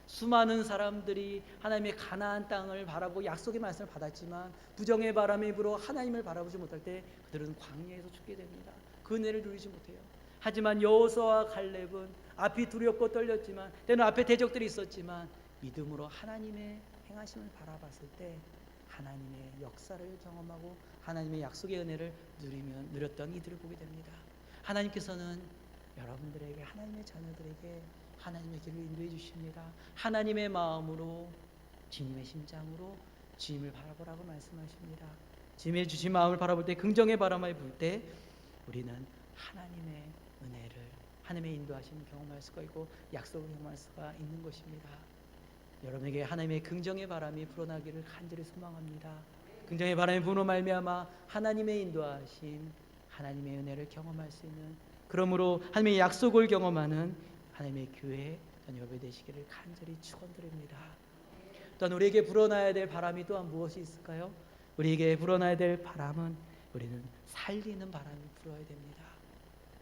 [SPEAKER 1] 수많은 사람들이 하나님의 가나안 땅을 바라보고 약속의 말씀을 받았지만 부정의 바람이 불어 하나님을 바라보지 못할 때 그들은 광야에서 죽게 됩니다. 그 은혜를 누리지 못해요. 하지만 여호수아와 갈렙은 앞이 두렵고 떨렸지만, 때는 앞에 대적들이 있었지만 믿음으로 하나님의 행하심을 바라봤을 때 하나님의 역사를 경험하고 하나님의 약속의 은혜를 누렸던 이들을 보게 됩니다. 하나님께서는 여러분들에게, 하나님의 자녀들에게 하나님의 길을 인도해 주십니다. 하나님의 마음으로, 주님의 심장으로 주님을 바라보라고 말씀하십니다. 주님의 주신 마음을 바라볼 때, 긍정의 바람을 불 때 우리는 하나님의 은혜를, 하나님의 인도하심을 경험할 수가 있고 약속을 경험할 수가 있는 것입니다. 여러분에게 하나님의 긍정의 바람이 불어나기를 간절히 소망합니다. 긍정의 바람이 불어 말미암아 하나님의 인도하심, 하나님의 은혜를 경험할 수 있는, 그러므로 하나님의 약속을 경험하는 하나님의 교회 여러분 되시기를 간절히 축원드립니다. 또한 우리에게 불어나야 될 바람이 또한 무엇이 있을까요? 우리에게 불어나야 될 바람은 우리는 살리는 바람이 불어야 됩니다.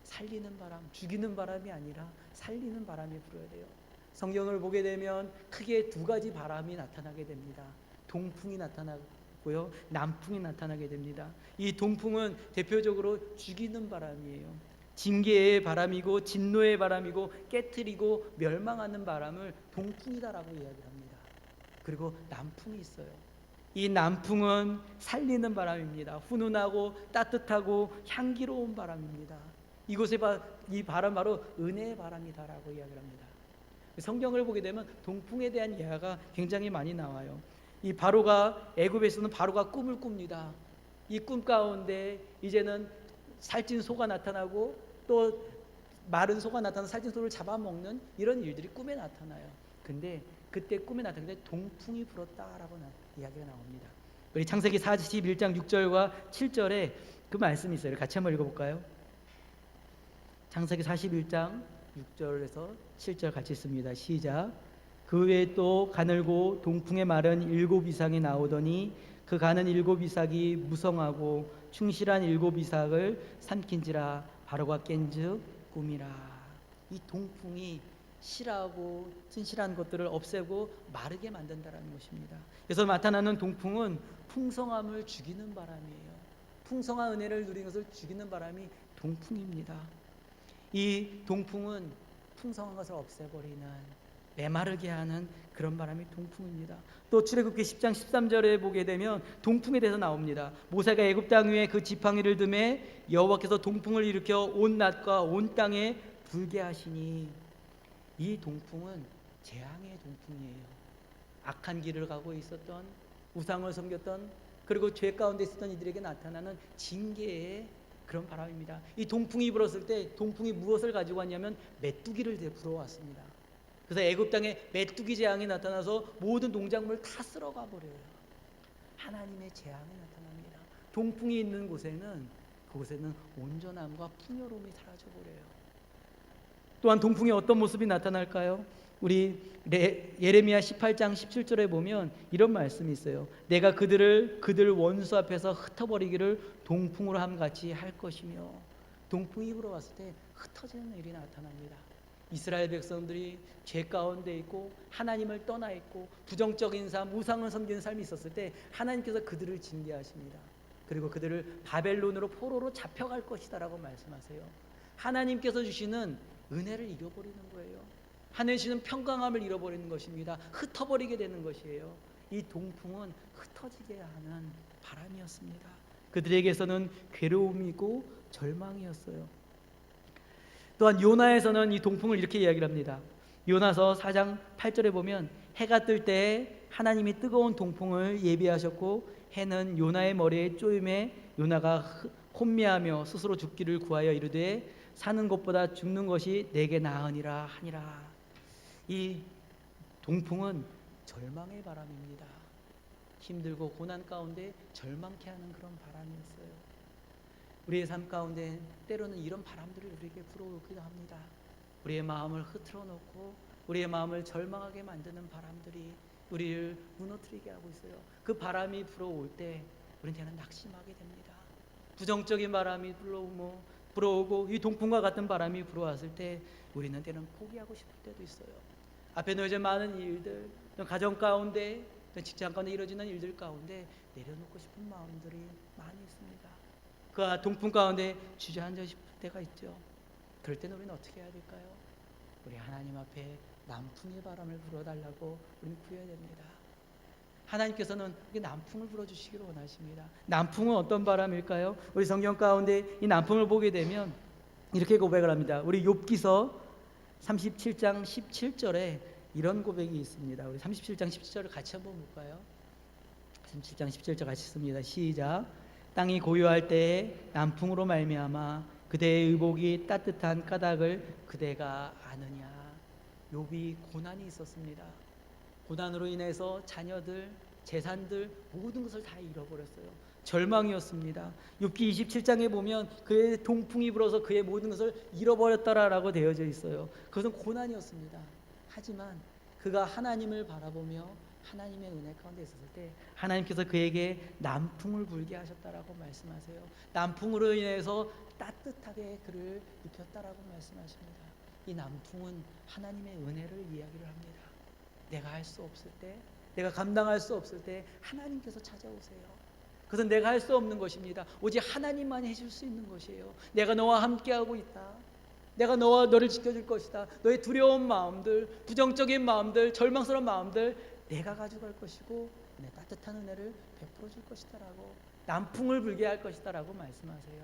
[SPEAKER 1] 살리는 바람, 죽이는 바람이 아니라 살리는 바람이 불어야 돼요. 성경을 보게 되면 크게 두 가지 바람이 나타나게 됩니다. 동풍이 나타나고요, 남풍이 나타나게 됩니다. 이 동풍은 대표적으로 죽이는 바람이에요. 징계의 바람이고 진노의 바람이고 깨트리고 멸망하는 바람을 동풍이다라고 이야기합니다. 그리고 남풍이 있어요. 이 남풍은 살리는 바람입니다. 훈훈하고 따뜻하고 향기로운 바람입니다. 이곳에 이 바람 바로 은혜의 바람이다라고 이야기를 합니다. 성경을 보게 되면 동풍에 대한 이야기가 굉장히 많이 나와요. 이 바로가 애굽에서는 바로가 꿈을 꿉니다. 이 꿈 가운데 이제는 살찐 소가 나타나고 또 마른 소가 나타나서 살찐 소를 잡아먹는 이런 일들이 꿈에 나타나요. 근데 그때 꿈에 나타나는데 동풍이 불었다라고 이야기가 나옵니다. 우리 창세기 41장 6절과 7절에 그 말씀이 있어요. 같이 한번 읽어볼까요? 창세기 41장 6절에서 7절 같이 읽습니다. 시작. 그 외에 또 가늘고 동풍의 마른 7 이삭이 나오더니 그 가는 7 이삭이 무성하고 충실한 7 이삭을 삼킨지라 바로가 깬즉 꿈이라. 이 동풍이 실하고 튼실한 것들을 없애고 마르게 만든다라는 것입니다. 그래서 나타나는 동풍은 풍성함을 죽이는 바람이에요. 풍성한 은혜를 누리는 것을 죽이는 바람이 동풍입니다. 이 동풍은 풍성한 것을 없애버리는, 메마르게 하는 그런 바람이 동풍입니다. 또 출애굽기 10장 13절에 보게 되면 동풍에 대해서 나옵니다. 모세가 애굽 땅 위에 그 지팡이를 듬에 여호와께서 동풍을 일으켜 온 낫과 온 땅에 불게 하시니, 이 동풍은 재앙의 동풍이에요. 악한 길을 가고 있었던, 우상을 섬겼던, 그리고 죄 가운데 있었던 이들에게 나타나는 징계의 그런 바람입니다. 이 동풍이 불었을 때 동풍이 무엇을 가지고 왔냐면 메뚜기를 불어왔습니다. 그래서 애굽 땅에 메뚜기 재앙이 나타나서 모든 농작물을 다 쓸어가 버려요. 하나님의 재앙이 나타납니다. 동풍이 있는 곳에는, 그곳에는 온전함과 풍요로움이 사라져 버려요. 또한 동풍의 어떤 모습이 나타날까요? 우리 예레미야 18장 17절에 보면 이런 말씀이 있어요. 내가 그들 원수 앞에서 흩어버리기를 동풍으로 함같이 할 것이며, 동풍이 불어왔을 때 흩어지는 일이 나타납니다. 이스라엘 백성들이 죄 가운데 있고 하나님을 떠나 있고 부정적인 삶, 우상을 섬기는 삶이 있었을 때 하나님께서 그들을 징계하십니다. 그리고 그들을 바벨론으로 포로로 잡혀갈 것이다라고 말씀하세요. 하나님께서 주시는 은혜를 잃어버리는 거예요. 하나님 주시는 평강함을 잃어버리는 것입니다. 흩어버리게 되는 것이에요. 이 동풍은 흩어지게 하는 바람이었습니다. 그들에게서는 괴로움이고 절망이었어요. 또한 요나에서는 이 동풍을 이렇게 이야기를 합니다. 요나서 4장 8절에 보면 해가 뜰 때 하나님이 뜨거운 동풍을 예비하셨고 해는 요나의 머리에 쪼임에 요나가 혼미하며 스스로 죽기를 구하여 이르되 사는 것보다 죽는 것이 내게 나으니라 하니라. 이 동풍은 절망의 바람입니다. 힘들고 고난 가운데 절망케 하는 그런 바람이었어요. 우리의 삶 가운데 때로는 이런 바람들을 우리에게 불어오기도 합니다. 우리의 마음을 흐트러 놓고 우리의 마음을 절망하게 만드는 바람들이 우리를 무너뜨리게 하고 있어요. 그 바람이 불어올 때 우리는 때는 낙심하게 됩니다. 부정적인 바람이 불어오고 이 동풍과 같은 바람이 불어왔을 때 우리는 때는 포기하고 싶을 때도 있어요. 앞에 놓여져 많은 일들, 가정 가운데, 직장 가운데 이루어지는 일들 가운데 내려놓고 싶은 마음들이 많이 있습니다. 그 동풍 가운데 주저앉아 싶을 때가 있죠. 그럴 때는 우리는 어떻게 해야 될까요? 우리 하나님 앞에 남풍의 바람을 불어달라고 우리는 구해야 됩니다. 하나님께서는 남풍을 불어주시기를 원하십니다. 남풍은 어떤 바람일까요? 우리 성경 가운데 이 남풍을 보게 되면 이렇게 고백을 합니다. 우리 욥기서 37장 17절에 이런 고백이 있습니다. 우리 37장 17절을 같이 한번 볼까요? 37장 17절 같이 씁니다. 시작. 땅이 고요할 때에 남풍으로 말미암아 그대의 의복이 따뜻한 까닭을 그대가 아느냐. 욥이 고난이 있었습니다. 고난으로 인해서 자녀들, 재산들 모든 것을 다 잃어버렸어요. 절망이었습니다. 욥기 27장에 보면 그의 동풍이 불어서 그의 모든 것을 잃어버렸다라고 되어져 있어요. 그것은 고난이었습니다. 하지만 그가 하나님을 바라보며 하나님의 은혜 가운데 있었을 때 하나님께서 그에게 남풍을 불게 하셨다라고 말씀하세요. 남풍으로 인해서 따뜻하게 그를 입혔다라고 말씀하십니다. 이 남풍은 하나님의 은혜를 이야기를 합니다. 내가 할 수 없을 때, 내가 감당할 수 없을 때 하나님께서 찾아오세요. 그것은 내가 할 수 없는 것입니다. 오직 하나님만이 해줄 수 있는 것이에요. 내가 너와 함께하고 있다. 내가 너를 지켜줄 것이다. 너의 두려운 마음들, 부정적인 마음들, 절망스러운 마음들 내가 가져갈 것이고 내 따뜻한 은혜를 베풀어 줄 것이다 라고, 남풍을 불게 할 것이다 라고 말씀하세요.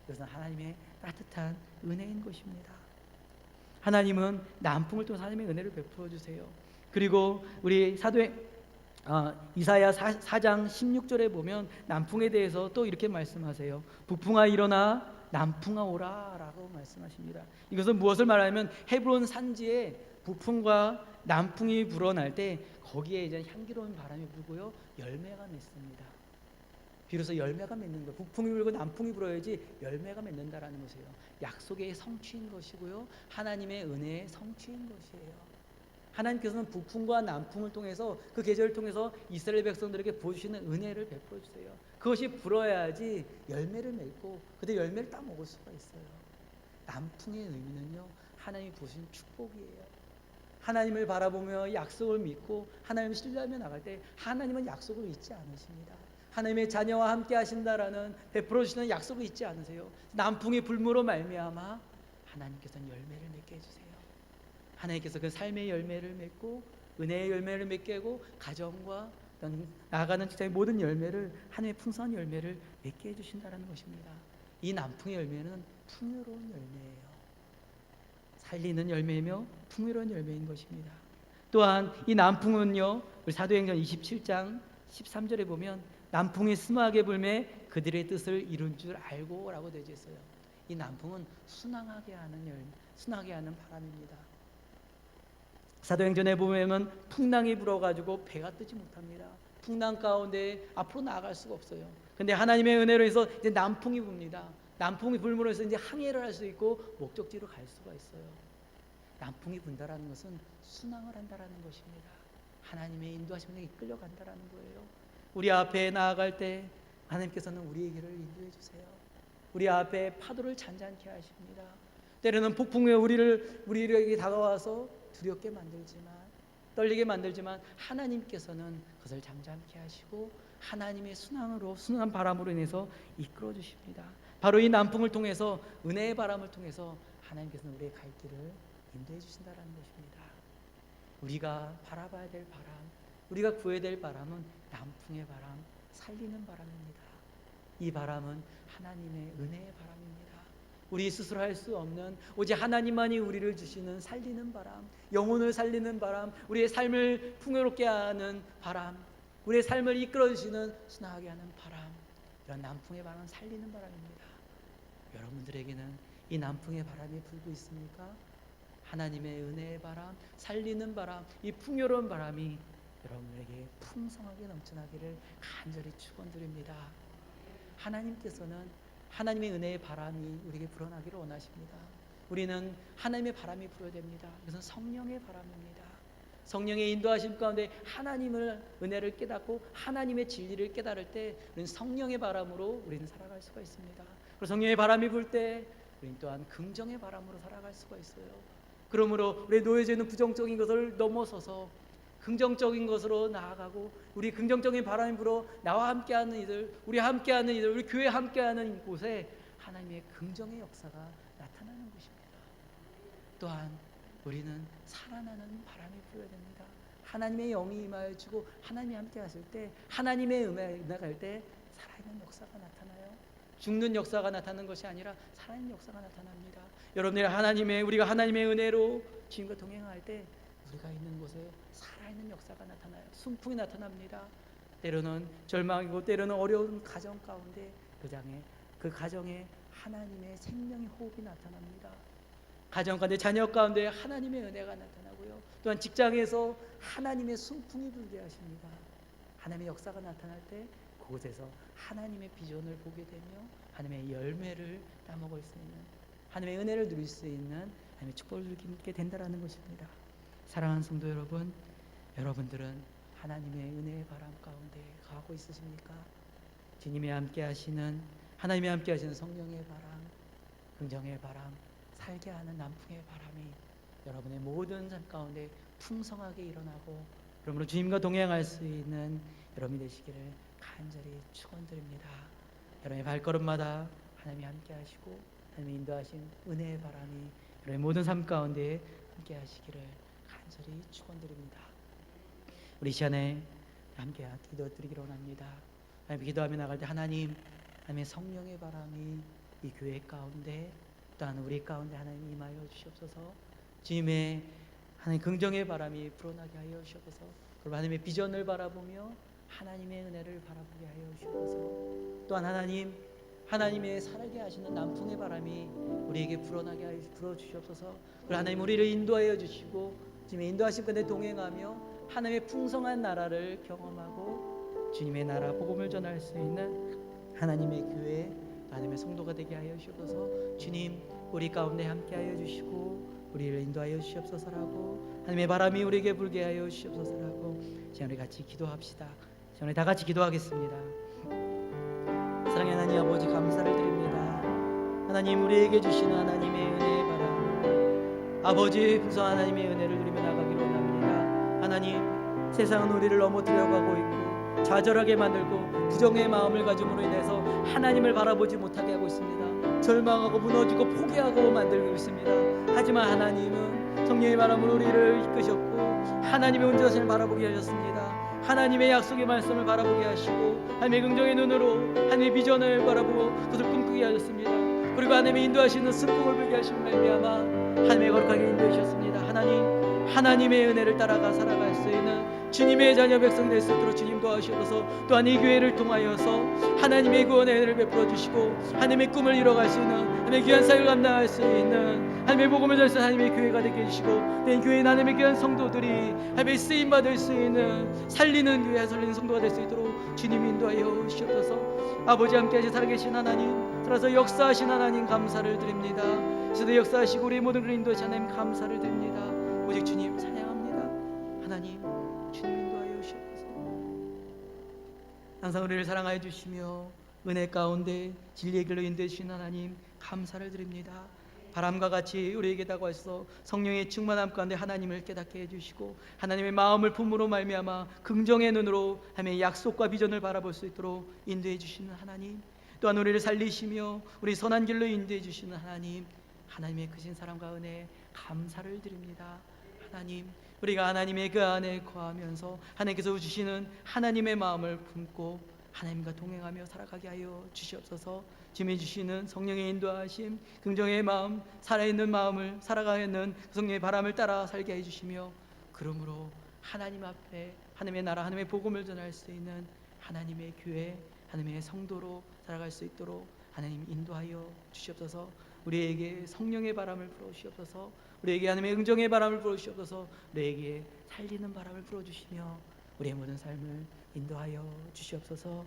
[SPEAKER 1] 그것은 하나님의 따뜻한 은혜인 것입니다. 하나님은 남풍을 통해서 하나님의 은혜를 베풀어 주세요. 그리고 우리 이사야 4장 16절에 보면 남풍에 대해서 또 이렇게 말씀하세요. 북풍아 일어나 남풍아 오라 라고 말씀하십니다. 이것은 무엇을 말하냐면 헤브론 산지에 북풍과 남풍이 불어날 때 거기에 이제 향기로운 바람이 불고요, 열매가 맺습니다. 비로소 열매가 맺는 거예요. 북풍이 불고 남풍이 불어야지 열매가 맺는다라는 것이에요. 약속의 성취인 것이고요, 하나님의 은혜의 성취인 것이에요. 하나님께서는 북풍과 남풍을 통해서 그 계절을 통해서 이스라엘 백성들에게 보여주시는 은혜를 베풀어 주세요. 그것이 불어야지 열매를 맺고 그때 열매를 따 먹을 수가 있어요. 남풍의 의미는요, 하나님이 부으신 축복이에요. 하나님을 바라보며 약속을 믿고 하나님을 신뢰하며 나갈 때 하나님은 약속을 잊지 않으십니다. 하나님의 자녀와 함께 하신다라는 베풀어 주시는 약속을 잊지 않으세요. 남풍이 불므로 말미암아 하나님께서는 열매를 맺게 해주세요. 하나님께서 그 삶의 열매를 맺고 은혜의 열매를 맺게 하고 가정과 나아가는 직장의 모든 열매를, 하나님의 풍성한 열매를 맺게 해주신다는 것입니다. 이 남풍의 열매는 풍요로운 열매예요. 살리는 열매이며 풍요로운 열매인 것입니다. 또한 이 남풍은요, 우리 사도행전 27장 13절에 보면 남풍이 스모하게 불매 그들의 뜻을 이룬 줄 알고 라고 되어 있어요. 이 남풍은 순항하게 하는 바람입니다. 사도행전에 보면 풍랑이 불어가지고 배가 뜨지 못합니다. 풍랑 가운데 앞으로 나아갈 수가 없어요. 근데 하나님의 은혜로 해서 이제 남풍이 붑니다. 남풍이 불므로 해서 이제 항해를 할 수 있고 목적지로 갈 수가 있어요. 남풍이 분다라는 것은 순항을 한다라는 것입니다. 하나님의 인도하심에 이끌려간다라는 거예요. 우리 앞에 나아갈 때 하나님께서는 우리의 길을 인도해 주세요. 우리 앞에 파도를 잔잔케 하십니다. 때로는 폭풍에 우리에게 다가와서 두렵게 만들지만, 떨리게 만들지만 하나님께서는 그것을 잠잠케 하시고 하나님의 순한 바람으로 인해서 이끌어 주십니다. 바로 이 남풍을 통해서, 은혜의 바람을 통해서 하나님께서는 우리의 갈 길을 인도해 주신다는 것입니다. 우리가 바라봐야 될 바람, 우리가 구해야 될 바람은 남풍의 바람, 살리는 바람입니다. 이 바람은 하나님의 은혜의 바람입니다. 우리 스스로 할 수 없는, 오직 하나님만이 우리를 주시는 살리는 바람, 영혼을 살리는 바람, 우리의 삶을 풍요롭게 하는 바람, 우리의 삶을 이끌어주시는 순하게 하는 바람, 이런 남풍의 바람은 살리는 바람입니다. 여러분들에게는 이 남풍의 바람이 불고 있습니까? 하나님의 은혜의 바람, 살리는 바람, 이 풍요로운 바람이 여러분들에게 풍성하게 넘쳐나기를 간절히 축원드립니다. 하나님께서는 하나님의 은혜의 바람이 우리에게 불어나기를 원하십니다. 우리는 하나님의 바람이 불어야 됩니다. 그것은 성령의 바람입니다. 성령의 인도하심 가운데 하나님을, 은혜를 깨닫고 하나님의 진리를 깨달을 때 우리는 성령의 바람으로 우리는 살아갈 수가 있습니다. 그리고 성령의 바람이 불 때 우리는 또한 긍정의 바람으로 살아갈 수가 있어요. 그러므로 우리 놓여져 있는 부정적인 것을 넘어서서 긍정적인 것으로 나아가고, 우리 긍정적인 바람이 불어 나와 함께하는 이들, 우리 함께하는 이들, 우리 교회 함께하는 곳에 하나님의 긍정의 역사가 나타나는 것입니다. 또한 우리는 살아나는 바람이 불어야 됩니다. 하나님의 영이 임하여 주고 하나님이 함께 하실 때, 하나님의 은혜가 갈 때 살아있는 역사가 나타나요. 죽는 역사가 나타나는 것이 아니라 살아있는 역사가 나타납니다. 여러분들이 우리가 하나님의 은혜로 주님과 동행할 때 우리가 있는 곳에 살아있는 역사가 나타나요. 순풍이 나타납니다. 때로는 절망이고 때로는 어려운 가정 가운데 그 가정에 하나님의 생명의 호흡이 나타납니다. 가정 가운데, 자녀 가운데 하나님의 은혜가 나타나고요. 또한 직장에서 하나님의 순풍이 불게 하십니다. 하나님의 역사가 나타날 때 그곳에서 하나님의 비전을 보게 되며 하나님의 열매를 따먹을 수 있는, 하나님의 은혜를 누릴 수 있는 하나님의 축복을 누리게 된다는 것입니다. 사랑하는 성도 여러분, 여러분들은 하나님의 은혜의 바람 가운데 가고 있으십니까? 주님이 함께 하시는, 하나님이 함께 하시는 성령의 바람, 긍정의 바람, 살게 하는 남풍의 바람이 여러분의 모든 삶 가운데 풍성하게 일어나고, 그러므로 주님과 동행할 수 있는 여러분이 되시기를 간절히 축원드립니다. 여러분의 발걸음마다 하나님이 함께 하시고 하나님이 인도하신 은혜의 바람이 여러분의 모든 삶 가운데 함께 하시기를 간절히 축원드립니다. 우리 시간에 함께 기도드리기로 원합니다. 하나님, 기도하며 나갈 때 하나님의 성령의 바람이 이 교회 가운데 또한 우리 가운데 하나님 임하여 주시옵소서. 주님의 하나님 긍정의 바람이 불어나게 하여 주시옵소서. 그리고 하나님의 비전을 바라보며 하나님의 은혜를 바라보게 하여 주시옵소서. 또한 하나님의 살게 하시는 남풍의 바람이 우리에게 불어나게 하여 불어주시옵소서. 그리고 하나님 우리를 인도하여 주시고 주님의 인도하심 가운데 동행하며 하나님의 풍성한 나라를 경험하고 주님의 나라 복음을 전할 수 있는 하나님의 교회, 하나님의 성도가 되게 하여 주시옵소서. 주님 우리 가운데 함께 하여 주시고 우리를 인도하여 주시옵소서라고, 하나님의 바람이 우리에게 불게 하여 주시옵소서라고 우리 같이 기도합시다. 우리 다 같이 기도하겠습니다. 사랑의 하나님 아버지, 감사를 드립니다. 하나님 우리에게 주시는 하나님의 은혜의 바람, 아버지 풍성한 하나님의 은혜를 누리며 나가기로 원합니다. 하나님, 세상은 우리를 넘어뜨려 가고 있고 좌절하게 만들고 부정의 마음을 가짐으로 인해서 하나님을 바라보지 못하게 하고 있습니다. 절망하고 무너지고 포기하고 만들고 있습니다. 하지만 하나님은 성령의 바람으로 우리를 이끄셨고 하나님의 온전하심을 바라보게 하셨습니다. 하나님의 약속의 말씀을 바라보게 하시고 하나님의 긍정의 눈으로 하나님의 비전을 바라보고 그것을 꿈꾸게 하셨습니다. 그리고 하나님의 인도하시는 승복을 보게 하시는 말미암아 하나님의 거룩하게 인도해 주셨습니다. 하나님의 은혜를 따라가 살아갈 수 있는 주님의 자녀 백성이 될 수 있도록 주님 도와주셔서, 또한 이 교회를 통하여서 하나님의 구원의 은혜를 베풀어 주시고 하나님의 꿈을 이뤄갈 수 있는, 하나님의 귀한 사역을 감당할 수 있는 하나님의 복음을 전할 수 있는 하나님의 교회가 되게 해주시고, 내 교회에 하나님의 귀한 성도들이 하나님의 쓰임받을 수 있는 살리는 교회, 살리는 성도가 될 수 있도록 주님 인도하여 주시옵소서. 아버지 함께 하신 살아계신 하나님, 살아서 역사하신 하나님 감사를 드립니다. 시대 역사하시고 우리 모든 걸 인도하신 하나님 감사를 드립니다. 오직 주님 찬양합니다. 하나님 주님 인도하여 주시옵소서. 항상 우리를 사랑하여 주시며 은혜 가운데 진리의 길로 인도해 주신 하나님 감사를 드립니다. 바람과 같이 우리에게 다가와서 성령의 충만함 가운데 하나님을 깨닫게 해주시고 하나님의 마음을 품으로 말미암아 긍정의 눈으로 하나님의 약속과 비전을 바라볼 수 있도록 인도해 주시는 하나님, 또한 우리를 살리시며 우리 선한 길로 인도해 주시는 하나님, 하나님의 크신 사랑과 은혜 감사를 드립니다. 하나님, 우리가 하나님의 그 안에 거하면서 하나님께서 주시는 하나님의 마음을 품고 하나님과 동행하며 살아가게 하여 주시옵소서. 주님이 주시는 성령의 인도하심, 긍정의 마음, 살아있는 마음을 살아가는 성령의 바람을 따라 살게 해주시며, 그러므로 하나님 앞에 하나님의 나라, 하나님의 복음을 전할 수 있는 하나님의 교회, 하나님의 성도로 살아갈 수 있도록 하나님 인도하여 주시옵소서. 우리에게 성령의 바람을 불어주시옵소서. 우리에게 하나님의 긍정의 바람을 불어주시옵소서. 우리에게 살리는 바람을 불어주시며 우리의 모든 삶을 인도하여 주시옵소서.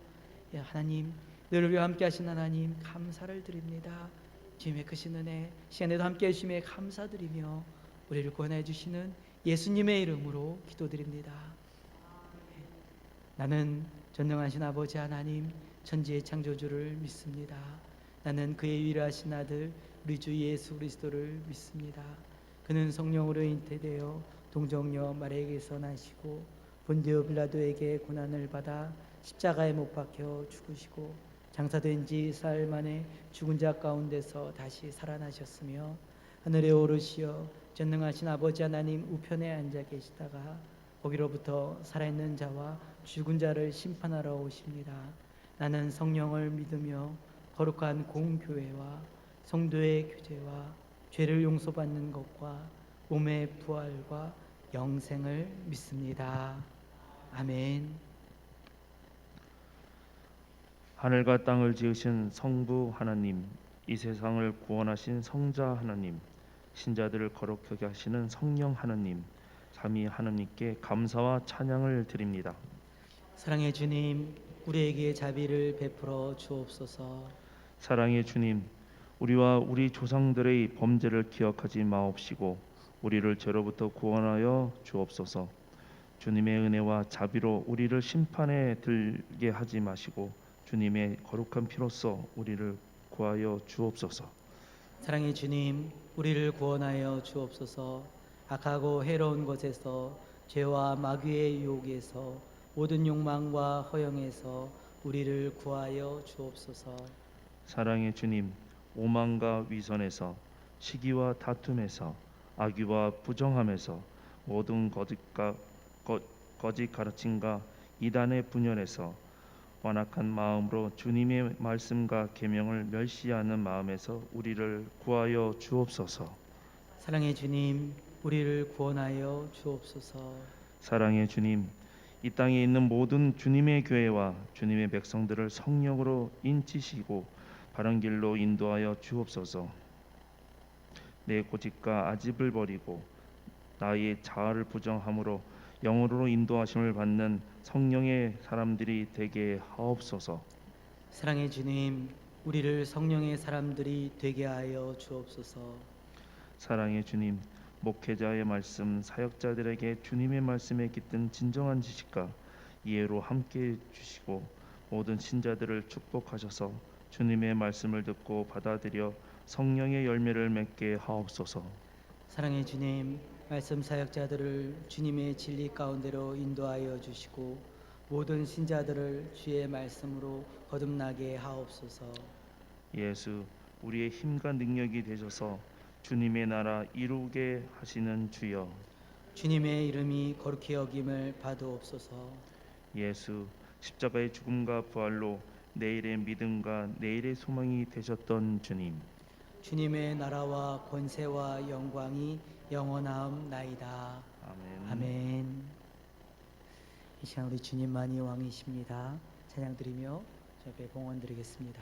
[SPEAKER 1] 하나님, 늘 우리와 함께 하신 하나님 감사를 드립니다. 주님의 크신 은혜 시간에도 함께 해주심에 감사드리며 우리를 구원해 주시는 예수님의 이름으로 기도드립니다. 나는 전능하신 아버지 하나님 천지의 창조주를 믿습니다. 나는 그의 유일하신 아들 우리 주 예수 그리스도를 믿습니다. 그는 성령으로 잉태되어 동정녀 마리아에게서 나시고 본디오 빌라도에게 고난을 받아 십자가에 못 박혀 죽으시고 장사된 지 사흘 만에 죽은 자 가운데서 다시 살아나셨으며 하늘에 오르시어 전능하신 아버지 하나님 우편에 앉아 계시다가 거기로부터 살아있는 자와 죽은 자를 심판하러 오십니다. 나는 성령을 믿으며 거룩한 공교회와 성도의 교제와 죄를 용서받는 것과 몸의 부활과 영생을 믿습니다. 아멘.
[SPEAKER 2] 하늘과 땅을 지으신 성부 하나님, 이 세상을 구원하신 성자 하나님, 신자들을 거룩하게 하시는 성령 하나님, 삼위 하나님께 감사와 찬양을 드립니다.
[SPEAKER 1] 사랑의 주님, 우리에게 자비를 베풀어 주옵소서.
[SPEAKER 2] 사랑의 주님, 우리와 우리 조상들의 범죄를 기억하지 마옵시고 우리를 죄로부터 구원하여 주옵소서. 주님의 은혜와 자비로 우리를 심판에 들게 하지 마시고 주님의 거룩한 피로써 우리를 구하여 주옵소서.
[SPEAKER 1] 사랑의 주님, 우리를 구원하여 주옵소서. 악하고 해로운 것에서, 죄와 마귀의 유혹에서, 모든 욕망과 허영에서 우리를 구하여 주옵소서.
[SPEAKER 2] 사랑의 주님, 오만과 위선에서, 시기와 다툼에서, 악의와 부정함에서, 모든 거짓 가르침과 이단의 분열에서, 완악한 마음으로 주님의 말씀과 계명을 멸시하는 마음에서 우리를 구하여 주옵소서.
[SPEAKER 1] 사랑의 주님, 우리를 구원하여 주옵소서.
[SPEAKER 2] 사랑의 주님, 이 땅에 있는 모든 주님의 교회와 주님의 백성들을 성령으로 인치시고 바른 길로 인도하여 주옵소서. 내 고집과 아집을 버리고 나의 자아를 부정함으로 영으로 인도하심을 받는 성령의 사람들이 되게 하옵소서.
[SPEAKER 1] 사랑의 주님, 우리를 성령의 사람들이 되게 하여 주옵소서.
[SPEAKER 2] 사랑의 주님, 목회자의 말씀, 사역자들에게 주님의 말씀에 깃든 진정한 지식과 이해로 함께 주시고 모든 신자들을 축복하셔서 주님의 말씀을 듣고 받아들여 성령의 열매를 맺게 하옵소서.
[SPEAKER 1] 사랑의 주님, 말씀 사역자들을 주님의 진리 가운데로 인도하여 주시고 모든 신자들을 주의 말씀으로 거듭나게 하옵소서.
[SPEAKER 2] 예수, 우리의 힘과 능력이 되셔서 주님의 나라 이루게 하시는 주여.
[SPEAKER 1] 주님의 이름이 거룩히 여김을 받으옵소서.
[SPEAKER 2] 예수, 십자가의 죽음과 부활로 내일의 믿음과 내일의 소망이 되셨던 주님.
[SPEAKER 1] 주님의 나라와 권세와 영광이 영원하옵나이다.
[SPEAKER 2] 아멘.
[SPEAKER 1] 아멘. 이 시간 우리 주님만이 왕이십니다. 찬양 드리며 저 앞에 봉헌 드리겠습니다.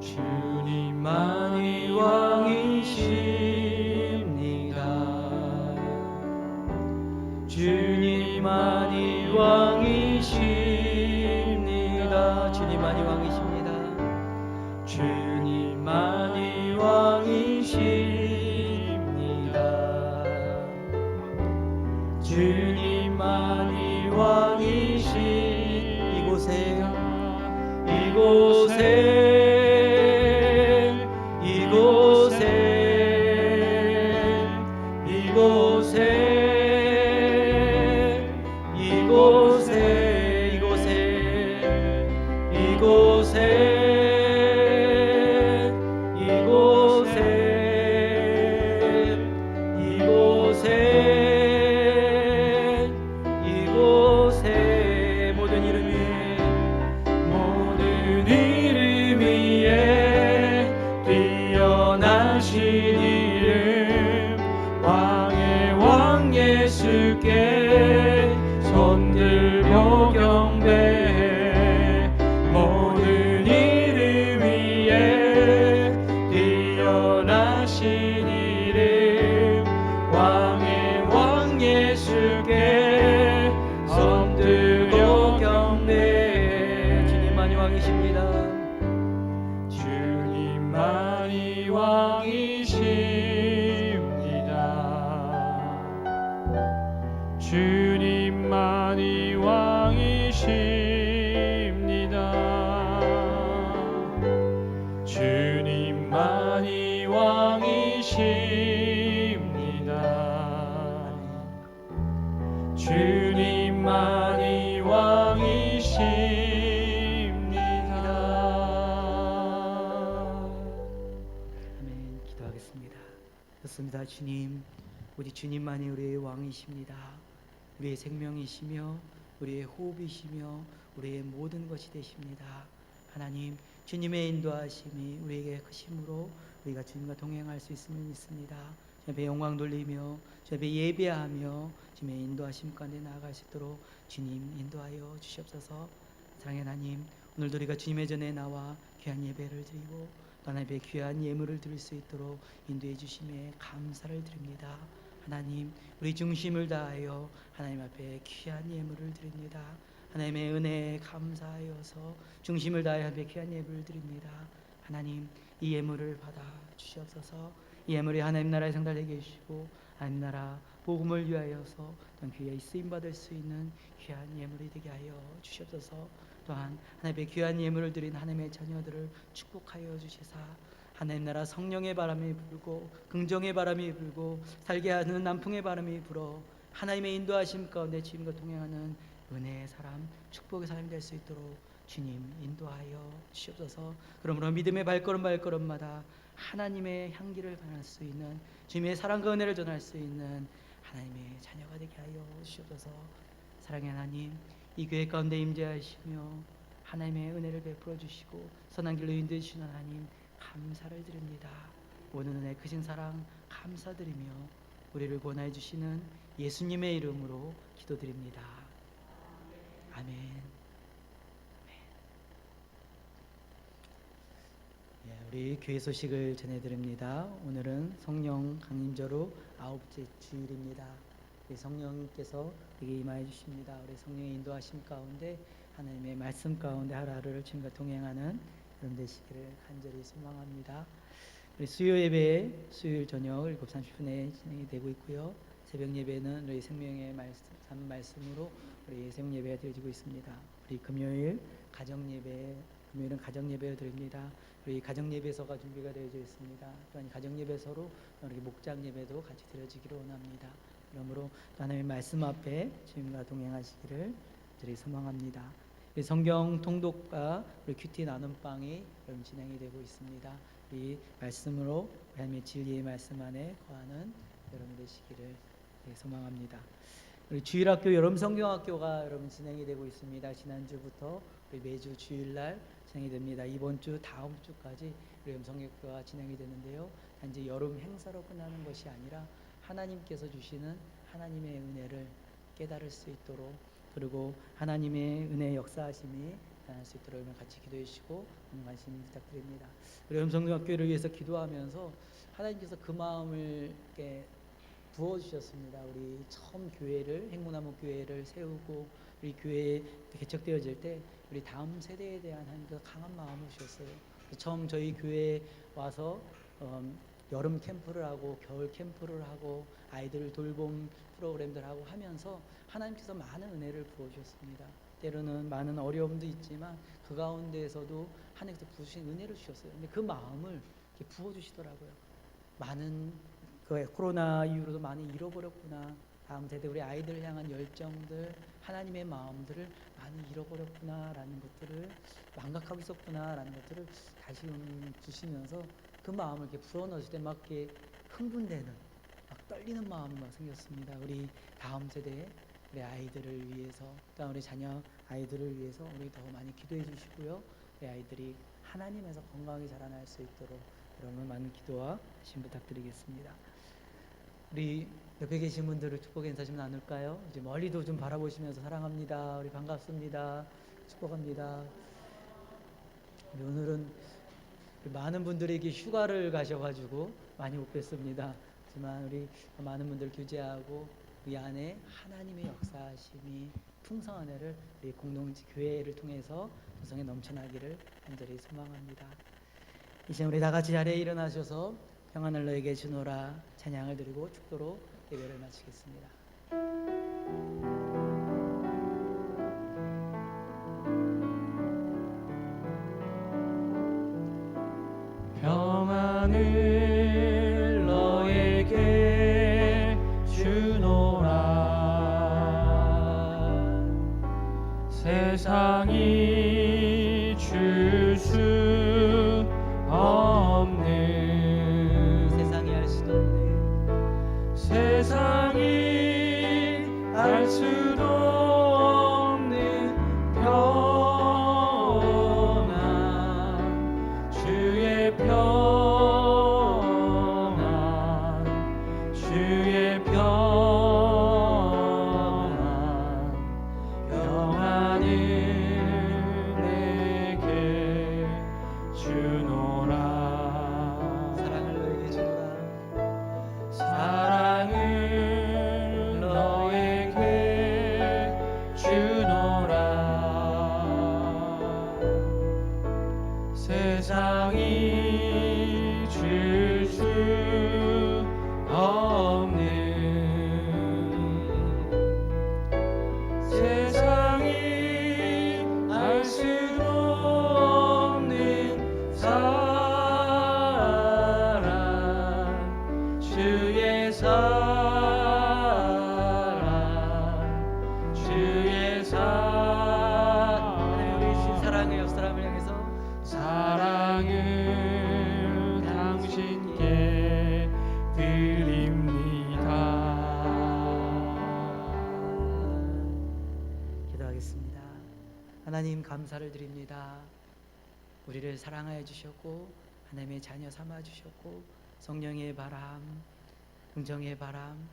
[SPEAKER 1] 주님만이 왕이십니다. 주님만이 왕이십니다. 주님만이 왕이십니다. 주님만이 왕이십니다. 주님만이 왕이십 이곳에
[SPEAKER 3] 주님만이 왕이십니다. 주님만이 왕이십니다. 주님만이 왕이십니다.
[SPEAKER 1] 아멘. 기도하겠습니다. 그렇습니다. 주님, 우리 주님만이 우리의 왕이십니다. 우리의 생명이시며 우리의 호흡이시며 우리의 모든 것이 되십니다. 하나님, 주님의 인도하심이 우리에게 크심으로 우리가 주님과 동행할 수 있음을 믿습니다. 주 앞에 영광 돌리며 주 앞에 예배하며 주님의 인도하심 가운데 나아갈 수 있도록 주님 인도하여 주시옵소서. 사랑의 하나님, 오늘도 우리가 주님의 전에 나와 귀한 예배를 드리고 하나님의 귀한 예물을 드릴 수 있도록 인도해 주심에 감사를 드립니다. 하나님, 우리 중심을 다하여 하나님 앞에 귀한 예물을 드립니다. 하나님의 은혜에 감사하여서 중심을 다하여 하나님의 귀한 예물을 드립니다. 하나님, 이 예물을 받아 주시옵소서. 이 예물이 하나님 나라의 상달되게 해주시고 하나님 나라 복음을 위하여서 또한 귀하게 쓰임받을 수 있는 귀한 예물이 되게 하여 주시옵소서. 또한 하나님의 귀한 예물을 드린 하나님의 자녀들을 축복하여 주시사 하나님 나라 성령의 바람이 불고 긍정의 바람이 불고 살게 하는 남풍의 바람이 불어 하나님의 인도하심 가운데 주님과 동행하는 은혜의 사람, 축복의 사람이 될 수 있도록 주님 인도하여 주시옵소서. 그러므로 믿음의 발걸음마다 하나님의 향기를 전할 수 있는, 주님의 사랑과 은혜를 전할 수 있는 하나님의 자녀가 되게 하여 주시옵소서. 사랑의 하나님, 이 교회 가운데 임재하시며 하나님의 은혜를 베풀어 주시고 선한 길로 인도해 주시는 하나님 감사를 드립니다. 오늘 은혜 크신 사랑 감사드리며 우리를 권하여 주시는 예수님의 이름으로 기도드립니다. 아멘. 우리 교회 소식을 전해드립니다. 오늘은 성령 강림절후 9째 주일입니다. 우리 성령님께서 우리에게 임하여 주십니다. 우리 성령의 인도하심 가운데 하나님의 말씀 가운데 하루하루를 주님과 동행하는 그런 되시기를 간절히 소망합니다. 우리 수요 예배 수요일 저녁 7시 30분에 진행이 되고 있고요. 새벽 예배는 우리 생명의 말씀으로 우리 새벽 예배가 드려지고 있습니다. 우리 금요일은 가정 예배를 드립니다. 우리 가정 예배서가 준비가 되어져 있습니다. 또한 가정 예배서로 우리 목장 예배도 같이 드려지기를 원합니다. 그러므로 하나님의 말씀 앞에 주님과 동행하시기를 저희 소망합니다. 성경 통독과 우리 큐티 나눔방이 진행이 되고 있습니다. 이 말씀으로 하나님의 진리의 말씀 안에 거하는 여러분 되시기를 소망합니다. 우리 주일학교 여름 성경학교가 여러분 진행이 되고 있습니다. 지난주부터 우리 매주 주일날 진행이 됩니다. 이번 주 다음 주까지 우리 성경학교가 진행이 되는데요. 단지 여름 행사로 끝나는 것이 아니라 하나님께서 주시는 하나님의 은혜를 깨달을 수 있도록, 그리고 하나님의 은혜의 역사하심이 나타날 수 있도록 같이 기도해 주시고 관심 부탁드립니다. 우리 성경학교를 위해서 기도하면서 하나님께서 그 마음을 이렇게 부어주셨습니다. 우리 처음 교회를, 행문나무 교회를 세우고 우리 교회에 개척되어질 때 우리 다음 세대에 대한 하나님께서 강한 마음을 주셨어요. 처음 저희 교회에 와서 여름 캠프를 하고 겨울 캠프를 하고 아이들을 돌봄 프로그램들 하고 하면서 하나님께서 많은 은혜를 부어주셨습니다. 때로는 많은 어려움도 있지만 그 가운데에서도 하나님께서 부으신 은혜를 주셨어요. 근데 그 마음을 이렇게 부어주시더라고요. 많은 코로나 이후로도 많이 잃어버렸구나. 다음 세대 우리 아이들을 향한 열정들, 하나님의 마음들을 많이 잃어버렸구나라는 것들을, 망각하고 있었구나라는 것들을 다시 주시면서 그 마음을 이렇게 불어넣었을 때 막 이렇게 흥분되는, 막 떨리는 마음이 막 생겼습니다. 우리 다음 세대 우리 아이들을 위해서, 또 우리 자녀 아이들을 위해서 우리 더 많이 기도해 주시고요. 우리 아이들이 하나님에서 건강하게 자라날 수 있도록 여러분 많은 기도와 신 부탁드리겠습니다. 우리 옆에 계신 분들을 축복 인사 좀 나눌까요? 이제 멀리도 좀 바라보시면서 사랑합니다. 우리 반갑습니다. 축복합니다. 오늘은 많은 분들에게 휴가를 가셔가지고 많이 못 뵀습니다. 하지만 우리 많은 분들 규제하고 우리 안에 하나님의 역사하심이 풍성한 은혜를 우리 공동체 교회를 통해서 조성에 넘쳐나기를 간절히 소망합니다. 이제 우리 다 같이 자리에 일어나셔서 평안을 너에게 주노라 찬양을 드리고 축도로 예배를 마치겠습니다.
[SPEAKER 3] 평안을 너에게 주노라. 세상이 줄 수 없는,
[SPEAKER 1] 세상이 알 수도 없는,
[SPEAKER 3] 세상이 알 수도 없는 평안, 주의 평안, 주의 평안, 평안을 내게 주노라.
[SPEAKER 1] 하나님 감사를 드립니다. 우리를 사랑하여 주셨고 하나님의 자녀 삼아 주셨고 성령의 바람, 긍정의 바람,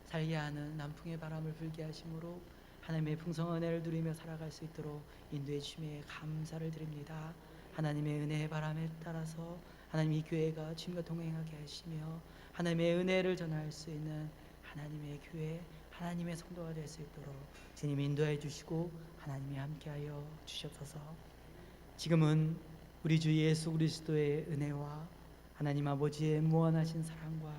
[SPEAKER 1] 살게 하는 남풍의 바람을 불게 하심으로 하나님의 풍성한 은혜를 누리며 살아갈 수 있도록 인도해 주심에 감사를 드립니다. 하나님의 은혜의 바람에 따라서 하나님 이 교회가 주님과 동행하게 하시며 하나님의 은혜를 전할 수 있는 하나님의 교회, 하나님의 성도가 될 수 있도록 주님 인도해 주시고 하나님이 함께하여 주시옵소서. 지금은 우리 주 예수 그리스도의 은혜와 하나님 아버지의 무한하신 사랑과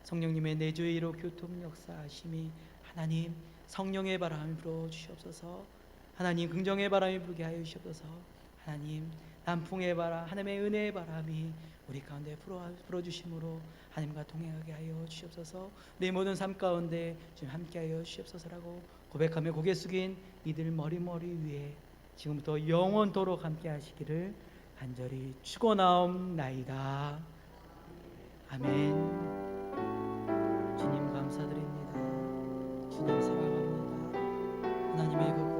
[SPEAKER 1] 성령님의 내주의로 교통 역사하심이 하나님 성령의 바람이 불어 주시옵소서. 하나님 긍정의 바람이 불게 하여 주시옵소서. 하나님 남풍의 바람, 하나님의 은혜의 바람이 우리 가운데 불어 주심으로 하나님과 동행하게 하여 주시옵소서. 내 모든 삶 가운데 주님 함께하여 주시옵소서라고 고백하며 고개 숙인 이들 머리 위에 지금부터 영원토록 함께 하시기를 간절히 축원하옵나이다. 아멘. 주님 감사드립니다. 주님 사랑합니다. 하나님의 그